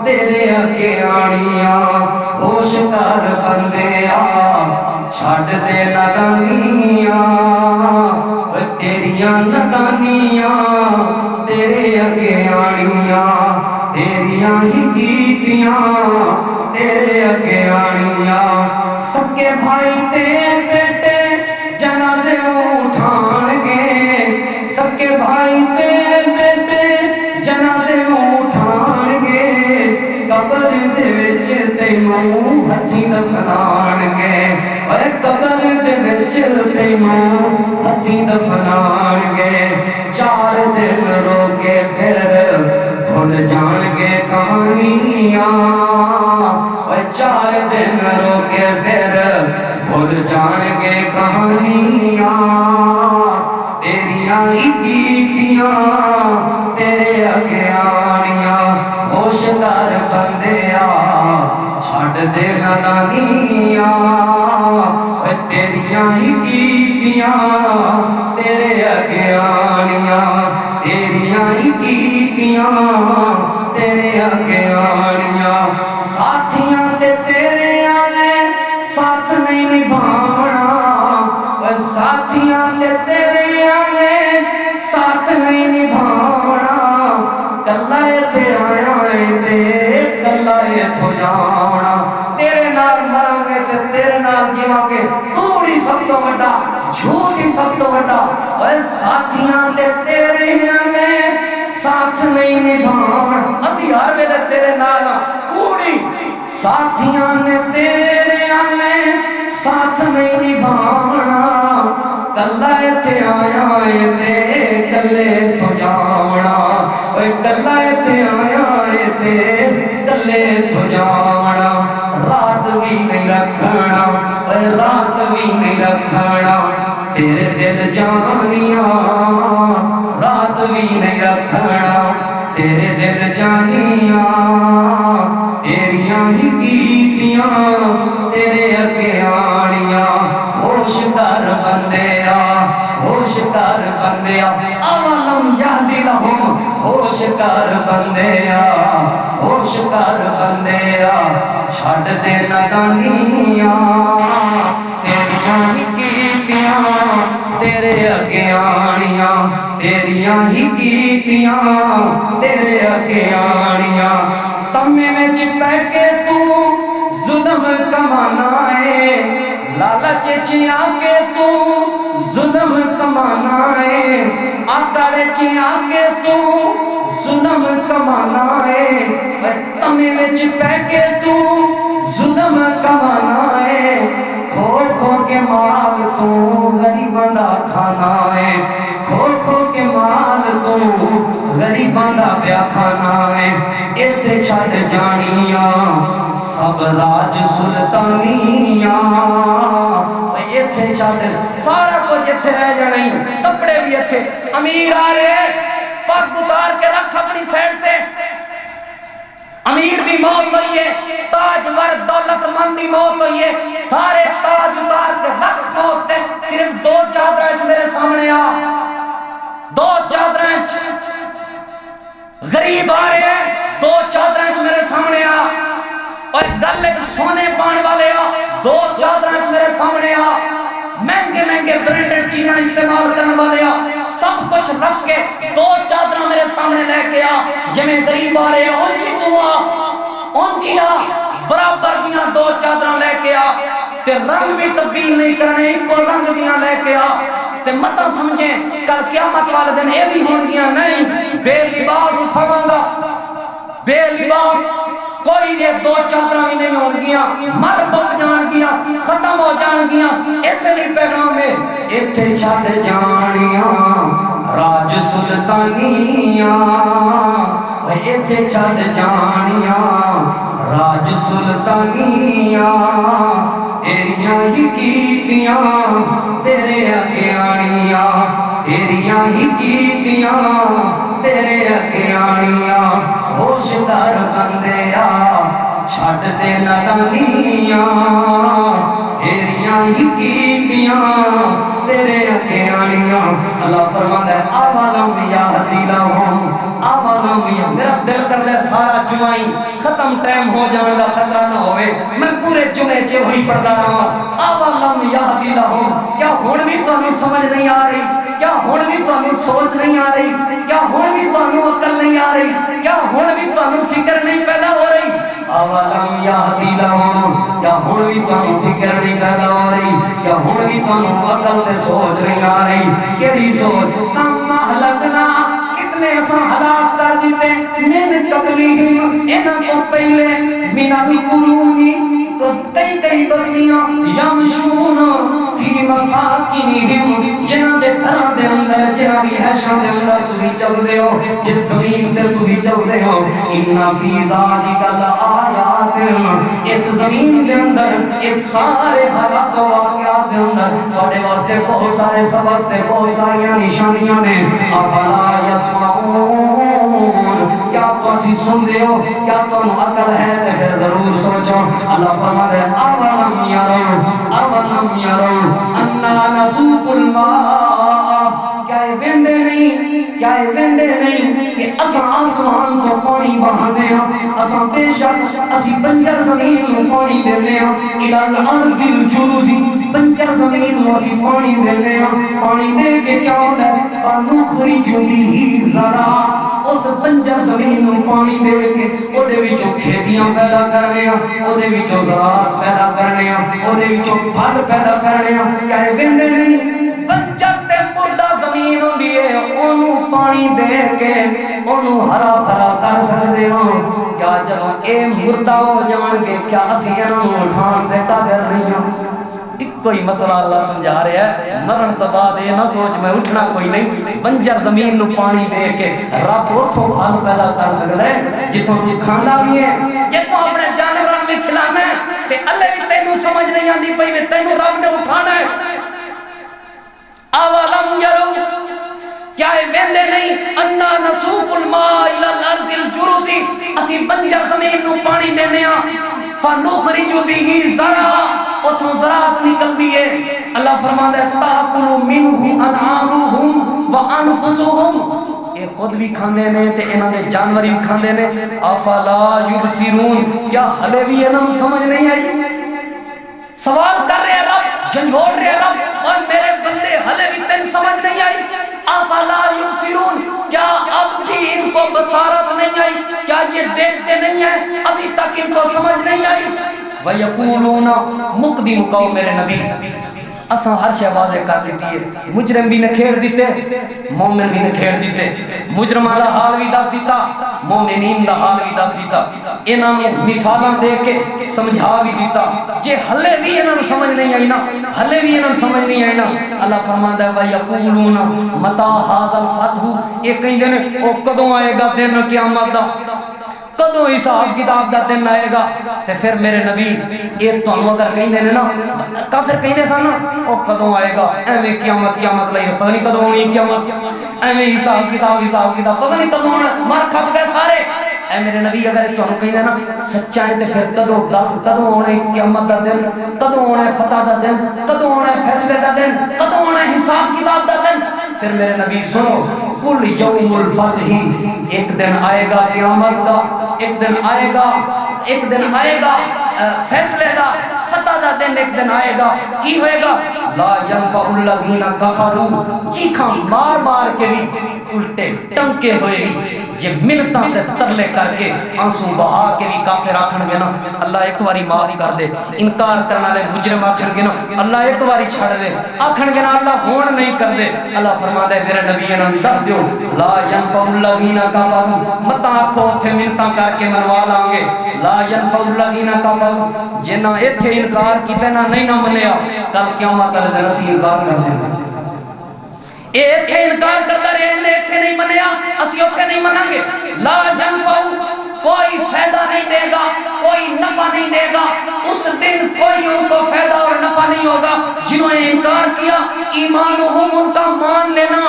تیرے اگے آنیاں، ہوش کر بندیا چھڈ دے نادانیاں، تیریاں نادانیاں تیرے اگے آنیاں، تیریاں ہی کیتیاں تیرے اگے آنیاں۔ سکے بھائی تے بیٹے جنازے اٹھان گے، سکے بھائی تے بیٹے جنازے اٹھان گے، قبر دے وچ تینوں ہتھی دفنان گے، اے قبر دے وچ تینوں ہتھی دفنان گے، 4 دن رو کے پھر بھول جان گے کہانیاں، اے 4 دن رو کے پھر بھول جان گے کہانیاں، تیریاں ہی کیتیاں تیرے اگے آنیاں، ہوش کر بندیا چھڈ دے نادانیاں، تیریاں ہی کیتیاں تیرے اگے آنیاں، تیریاں ہی کیتیاں تیرے اگے آنیاں۔ ساتھیاں تے تیرے آنے ساتھ نہیں نبھاونا، ساتھیاں تے تیرے آنے ساتھ نہیں نبھاونا، کلا ایتھے آیا تے کلا ایتھوں جاونا، تیرے نال مران گے تے تیرے نال جیواں گے، کوڑ ہی سب تو وڈا، جھوٹ ہی سب تو وڈا، اے ساتھیاں تے تیرے آنے ساتھ نہیں نبھاونا، اسی ہر ویلے تیرے نال کوڑی، ساتھیاں نے تیرے آنے ساتھ نہیں نبھاونا، کلا ایتھے آیا تے کلے ایتھوں جاونا، اوے کلا ایتھے آیا تے کلے ایتھوں جاونا، رات بھی نہیں رکھنا، اوے رات بھی نہیں رکھنا، تیرے دل جانیاں، رات بھی نہیں رکھنا تیرے دل جانیاں، تیریاں ہی کیتیاں تیرے اگے آنیاں، ہوش کر بندیا ہوش کر بندیا، اولم یہد لہم، ہوش کر بندیا ہوش کر بندیا چھڈ دے نادانیاں، تیریاں ہی کیتیاں تیرے اگے آنیاں، تیریاں ہی کیتیاں تیرے اگے آنیاں، تمے وچ پہ کے تو ظلم کمانا ہے، لالچ چ آ کے تو ظلم کمانا ہے، آکڑ چ آ کے تو ظلم کمانا ہے، تمے وچ پہ کے تو ظلم کمانا ہے، کھو کھو کے مال تو غریباں دا کھانا ہے، کھو کھو کے مال تو غریباں دا پیا کھانا ہے ایتھے چھڈ جانیاں سب راج سلطانیاں ایتھے چھڈ سارا کچھ ایتھے رہ جانا ہی کپڑے بھی ایتھے امیر آ رہے پگ اتار کے رکھ اپنی سائڈ سے امیر دی موت ہوئی ہے تاجور دولت مند دی موت ہوئی ہے سارے تاج اتار کے رکھ موت تے صرف دو چادریں میرے سامنے آ دو چادریں غریب آ رہے ہیں دو چادریں میرے سامنے آ اور گل ایک سونے پان والے آ دو چادریں میرے سامنے آ مہنگے مہنگے برینڈڈ چیزیں استعمال کرنے والے آ سب کچھ رکھ کے دو چادریں میرے سامنے لے کے آ جنہیں غریب آ رہے ہیں ان کی دعا ان کی آ برابر دیاں دو چادریں لے کے آ تے رنگ بھی تبدیل نہیں کرنے ایک کو رنگ دیاں لے کے آ تے مت سمجھیں کل قیامت والے دن اے بھی ہون گیا نہیں بے لباس اٹھاواں گا بے لباس کوئی یہ دو چادریں بھی نہیں ہون گیا مر بک جان گیا ختم ہو جان گیا ایسے نہیں پیغام ہے ایتھے چھڈ جانیاں راج سلطانیاں ایتھے چھڈ جانیاں راج سلطانیاں تیریاں ہی کیتیاں تیرے اگے آنیاں تیریاں ہی کیتیاں تیرے اگے آنیاں ہوش کر بندیا چھڈ دے نادانیاں تیریاں ہی کیتیاں تیرے اگے آنیاں اللہ فرماتا ہے اولم یہدی لہم اولم میرا دل کر لے سارا جمعی ختم ٹائم ہو جان دا خطرہ نہ ہوئے میں پورے جمعے چے ہوئی پڑھتا رہا اولم یہدی لہم کیا ہون بھی تو ہمیں سمجھ نہیں آ رہی کیا ہون بھی تو ہمیں سوچ نہیں آ رہی کیا ہون بھی تو ہمیں عقل نہیں آ رہی کیا ہون بھی تو ہمیں فکر نہیں پیدا ہو رہی اولم یہدی لہم کیا ہون بھی تو ہمیں فکر نہیں پیدا ہو رہی کیا ہون بھی تو ہمیں عقل تے سوچ نہیں آ رہی کیڑی سوچ کم اہلکنا کتنے اساں ہلاک کر دیتے من قبلہم انہاں کو پہلے من القرون کئی کئی بستیاں یمشون فی مساکنہم جنہاں دے گھراں دے اندر جنہاں دی حیشاں دے اندر تسی چلدے ہو جس زمین تے تسی چلدے ہو ان فی ذالک لآیات اس زمین دے اندر اس سارے حالات و واقعات دے اندر تواڈے واسطے بہت سارے سبب تے بہت ساری نشانیاں نے افلا یسمعون کیا تو اسی سن دے ہو کیا تم عقل ہے تے پھر ضرور سوچو اللہ فرماتا ہے اولم یرو انا نسوق الماء کیا یہ ویندے نہیں کیا یہ ویندے نہیں کہ اساں آسمان تو پانی بہاندے ہاں اساں بے شک اسی بنجر زمین نو پانی دیندے ہاں الی الارض الجرز بنجر زمین نو اسی پانی دیندے ہاں پانی دے کے کیا ہوندا ہے فنخرج به زرعا اس بنجر زمین نو پانی دے کے او دے وچوں کھیتیاں پیدا کرنے ہاں او دے وچوں زراعت پیدا کرنے ہاں او دے وچوں پھل پیدا کرنے ہاں کیا یہ ویندے نہیں بنجر تے مردہ زمین ہوندی ہے اونوں پانی دے کے اونوں ہرا بھرا کر سکدے ہو کیا جدوں اے مردہ ہو جان کے کیا اسی انہاں نوں اٹھان دے قادر نہیں ہوں کوئی مسئلہ اللہ سمجھا رہا ہے مرن تو بعد یہ نہ سوچ میں اٹھنا کوئی نہیں بنجر زمین نو پانی دے کے رب اتھوں پھل پیدا کر سکتا ہے جتوں تو کھانا بھی ہے جتوں اپنے جانوروں بھی کھلانا ہے تے اللہ بھی تینوں سمجھ نہیں آندی پئی میں تینوں رب نے اٹھانا ہے اولم یرو کیا یہ ویندے نہیں انا نسوق الماء الى الارض الجرز اسی بنجر زمین نو پانی دینے ہاں فنخرج به زرعا اتھوں زراعت نکل دیئے اللہ فرماتا ہے تاکلوا منہ انعامہم وانفسہم یہ خود بھی کھاندے نے تے انہاں دے جانور بھی کھاندے نے افلا یبصرون کیا ہلے بھی انہاں سمجھ نہیں آئی سوال کر رہے رب جھنجھوڑ رہے رب اور میرے بندے ہلے بھی تن سمجھ نہیں آئی افلا یبصرون کیا اب بھی ان کو بصارت نہیں آئی کیا یہ دیکھتے نہیں ہیں ابھی تک ان کو سمجھ نہیں آئی وَيَقُولُونَ مقدم کہو میرے نبی اساں ہر شے واضح کر دیتی ہے مجرم بھی نکھیڑ دیتے مومن بھی نکھیڑ دیتے مجرم والا حال بھی دس دیتا مومنین دا حال بھی دس دیتا انہاں نوں مثالاں دے کے سمجھا بھی دیتا جے ہلے بھی انہاں نوں سمجھ نہیں آئی نا ہلے بھی انہاں نوں سمجھ نہیں آئی نا اللہ فرماندا ہے وَيَقُولُونَ مَتَىٰ هَٰذَا الْفَتْحُ یہ کہندے نے او کدوں آئے گا دن قیامت دا کدوں حساب کتاب دا دن آئے گا تے پھر میرے نبی یہ تانوں اگر کہندے نے نا کافر کہندے سن او کدوں آئے گا ایویں قیامت لئی پتہ نہیں کدوں ہونی قیامت ایویں حساب کتاب پتہ نہیں کدوں ہونا مر کھپ گئے سارے اے میرے نبی اگر تانوں کہندے نا سچا ہے تے پھر کدوں دس کدوں ہونے قیامت دا دن کدوں ہونا فتح دا دن کدوں ہونا فیصلے دا دن کدوں ہونا حساب کتاب دا دن پھر میرے نبی سنو کل یوم الفتح ایک دن آئے گا قیامت کا ایک دن آئے گا فیصلے دا فتح دا دن ایک دن آئے گا کی ہوئے گا لا ينفع الذین کفروا چیخاں مار کے بھی الٹے ٹنکے ہوئے گی یہ منتاں تے ترلے کر کے آنسو بہا کے بھی کافر آکھن گے نا اللہ ایک واری معاف کر دے انکار کرنے والے مجرم آکھن گے نا اللہ ایک واری چھڑ دے آکھن گے نا اللہ ہون نہیں کر دے اللہ فرماتا ہے میرے نبی نے دس دیو لا ينفع الذین کفروا مت آکھو تے منتاں کر کے منوا لیں گے لا ينفع الذین کفروا جنہ ایتھے انکار کیتے نا نہیں نہ منیا کل قیامت والے دن اسی انکار کر دیں ایتھے انکار کرتا رہے انہیں ایتھے نہیں منیا اسی اوتھے نہیں منیں گے لا ينفع کوئی فائدہ نہیں دے گا کوئی نفع نہیں دے گا اس دن کوئی ان کو فائدہ اور نفع نہیں ہوگا جنہوں نے انکار کیا ایمانہم ان کا مان لینا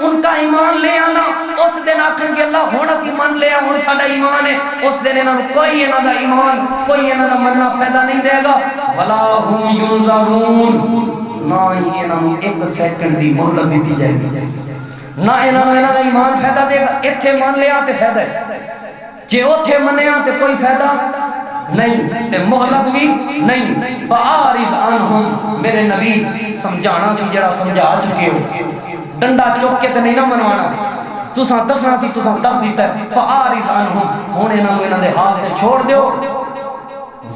ان کا ایمان لے آنا اس دن آکھن گے اللہ ہون اسی من لیا ہون ساڑا ایمان ہے اس دن انہوں کوئی انہوں دا ایمان کوئی انہوں دا مننا فائدہ نہیں دے گا وَلَا هُمْ يُنظَرُونَ نہ ہی انہوں ایک سیکنڈ دی مہلت دیتی جائے گی نہ انہوں دا ایمان فائدہ دے گا اتھے مان لیا تے فائدہ ہے جے اتھے منیا تے کوئی فائدہ نہیں تے مہلت بھی نہیں فَآرِضْ عَنْهُمْ میرے نبی سمجھانا سی جڑا سمجھا چکے ہو ڈنڈا چوک کے تے نہیں نہ منوانا تساں دسنا سی تساں دس دیتا ہے فَآرِضْ عَنْهُمْ ہون انہوں دے ہاتھ تے چھوڑ دیو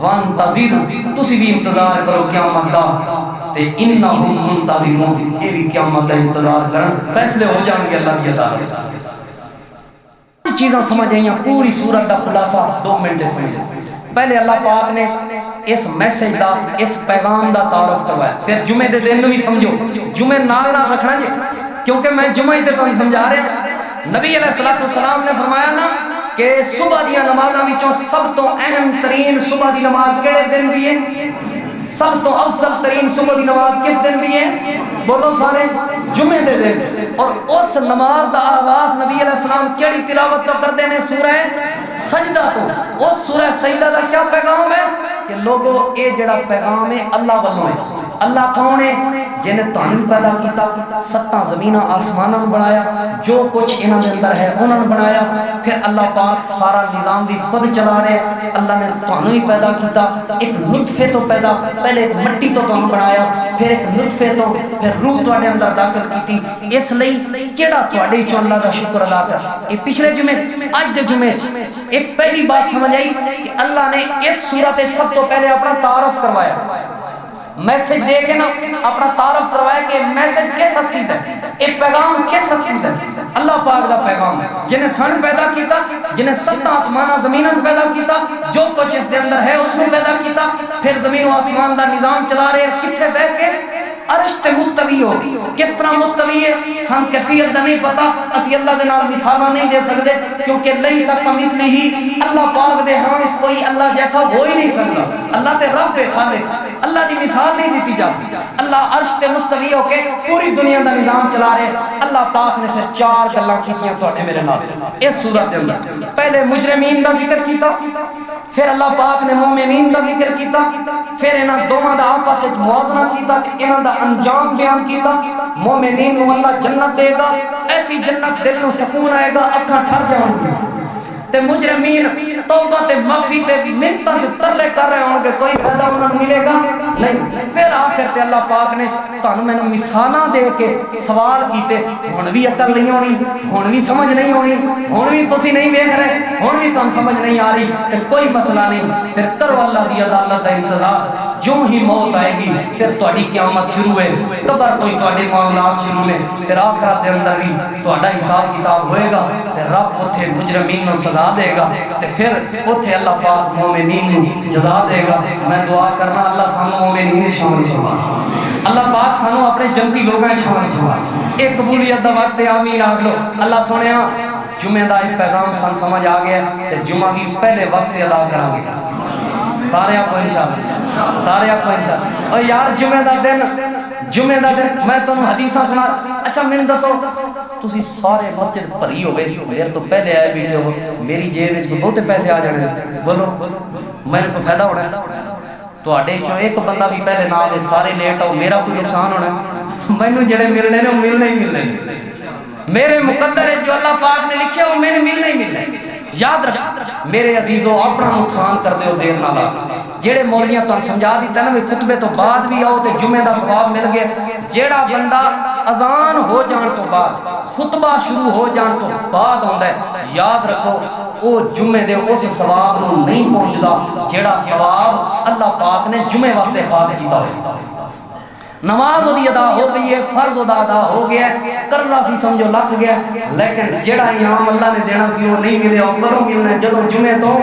وَانْتَظِرُ تسی بھی انتظار کرو قیامت دا تے انہم منتظرون اے بھی قیامت دا انتظار کرن فیصلے ہو جان گے اللہ دی عدالت چیزاں سمجھ آئیں پوری سورت دا خلاصہ 2 منٹ سمجھ پہلے اللہ پاک نے اس میسج دا اس پیغام دا تعارف کروایا پھر جمعے دے دن بھی سمجھو جمعے نال نہ رکھنا جی کیونکہ میں جمعے تے تو نہیں سمجھا رہے نبی علیہ السلام نے فرمایا نا کہ صبح دیا نمازاں وچوں سب تو اہم ترین صبح دی نماز کیڑے دن دی ہے سب تو افضل ترین صبح دی نماز کس دن دی ہے بولو سارے جمعے دے دن اور اس نماز دا آغاز نبی علیہ السلام کیڑی تلاوت تو کر دینے سورہ سجدہ تو اس سورہ سجدہ دا کیا پیغام ہے کہ لوگوں اے جڑا پیغام ہے اللہ والوں ہے اللہ کون ہے جنہیں تانوں پیدا کیتا ستاں زمیناں آسماناں بنایا جو کچھ انہاں دے اندر ہے انہاں نے بنایا پھر اللہ پاک سارا نظام بھی خود چلا رہے اللہ نے تانوں ہی پیدا کیتا ایک نطفے تو پیدا پہلے ایک مٹی تو تانوں بنایا پھر ایک نطفے تو پھر روح تواڈے اندر داخل کیتی اس لئی کیڑا تواڈے چوں اللہ دا شکر ادا کر یہ پچھلے جمعے اج دے جمعے ایک پہلی بات سمجھ آئی کہ اللہ نے اس سورت سب تو پہلے اپنا تعارف کروایا میسج دے کے نا اپنا تعارف کروایا کہ میسج کس ہستی ہے ایک پیغام کس ہستی ہے اللہ پاک دا پیغام جنہیں سن پیدا کیتا جنہیں سب آسمانہ زمینہ پیدا کیتا جو کچھ اس دے اندر ہے اس نے پیدا کیتا پھر زمین و آسمان دا نظام چلا رہے کتھے بیٹھ کے عرش تے مستوی ہو کس طرح مستوی ہے سن کیفیت دا نہیں پتا اسی اللہ دے نال مثالاں نہیں دے سکدے کیونکہ لیس کمثلہ ہی اللہ پاک دے ہاں کوئی اللہ جیسا ہو ہی نہیں سکتا اللہ تے رب ہے خالق اللہ دی مثال نہیں دیتی جا سکتی اللہ عرش تے مستوی ہو کے پوری دنیا دا نظام چلا رہے اللہ پاک نے پھر 4 گلاں کیتیاں تواڈے میرے نال اس سورت دے اندر پہلے مجرمین دا ذکر کیتا پھر اللہ پاک نے مومنین دا ذکر کیتا پھر انہاں دوواں دا آپس وچ موازنہ کیتا کہ انہاں دا انجام بیان کیتا مومنین نو اللہ جنت دے گا ایسی جنت دل نو سکون آئے گا اکھاں ٹھر جاؤں گی تے مجرمین توبہ تے معافی تے منتاں تے ترلے کر رہے ہوں گے کوئی فائدہ انہاں نوں ملے گا نہیں پھر آخر تے اللہ پاک نے تانوں مینوں مثالاں دے کے سوال کیتے ہن بھی عقل نہیں ہونی ہن بھی سمجھ نہیں ہونی ہن بھی تسی نہیں دیکھ رہے ہن بھی تانوں سمجھ نہیں آ رہی تے کوئی مسئلہ نہیں پھر کرو اللہ دی عدالت دا انتظار جو ہی موت آئے گی پھر تہاڈی قیامت شروع ہے، قبر تو ہی تہاڈے معاملات شروع نے، پھر آخرت دے اندر ہی تہاڈا حساب کتاب ہوئے گا تے رب اوتھے مجرمین نوں سزا دے گا تے پھر اوتھے اللہ پاک مومنین نوں جزا دے گا۔ میں دعا کرنا اللہ سانو مومنین شامل فرمائے، اللہ پاک سانو اپنے جنتی لوگاں شامل فرمائے۔ ایک قبولیت دا وقت آمین آکھ لو۔ اللہ سونیا جمعہ دا ایک پیغام سن سمجھ آ گیا تے جمعہ بھی پہلے وقت ادا کریں گے سارے آپ کو انشاءاللہ، سارے آپ کو انشاءاللہ۔ اور یار جمعہ دا دن میں تمہیں حدیثاں سنا۔ اچھا میں دسو تسی سارے مسجد بھری ہو گئے، میرے تو پہلے آئے بیٹھے ہو، میری جیب وچ بہت پیسے آ جانے، بولو میں کو فائدہ ہونا ہے؟ تواڈے چوں ایک بندہ بھی پہلے نہ آوے، سارے لیٹ آؤ، میرا کوئی نقصان ہونا ہے؟ مینوں جڑے ملنے نے وہ ملنے ہی ملنے، میرے مقدر ہے جو اللہ پاک نے لکھے وہ میں نے ملنے ہی ملنے۔ یاد رکھ میرے عزیزو، اپنا نقصان کر دیو دیر نہ لا۔ جیڑے مولیاں تو سمجھا دیتا نا خطبے تو بعد بھی آؤ تے جمعہ دا ثواب مل گیا۔ جیڑا بندہ اذان ہو جان تو بعد خطبہ شروع ہو جان تو بعد ہوندا ہے، یاد رکھو او جمعے دے اس ثواب نو نہیں پہنچدا جیڑا ثواب اللہ پاک نے جمعے واسطے خاص کیتا ہوئے۔ نماز دی ادا ہو گئی ہے، فرض ادا ہو گیا ہے، قرضہ سی سمجھو لکھ گیا، لیکن جیڑا انعام اللہ نے دینا سی وہ نہیں ملے۔ اور کدوں ملنا ہے؟ جدوں جمعے تو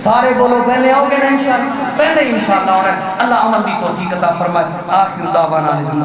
سارے بولو پہلے آؤ گے نا انشاءاللہ، پہلے انشاءاللہ ہونا ہے۔ اللہ عمل دی توفیق عطا فرمائے۔ آخر دعوانا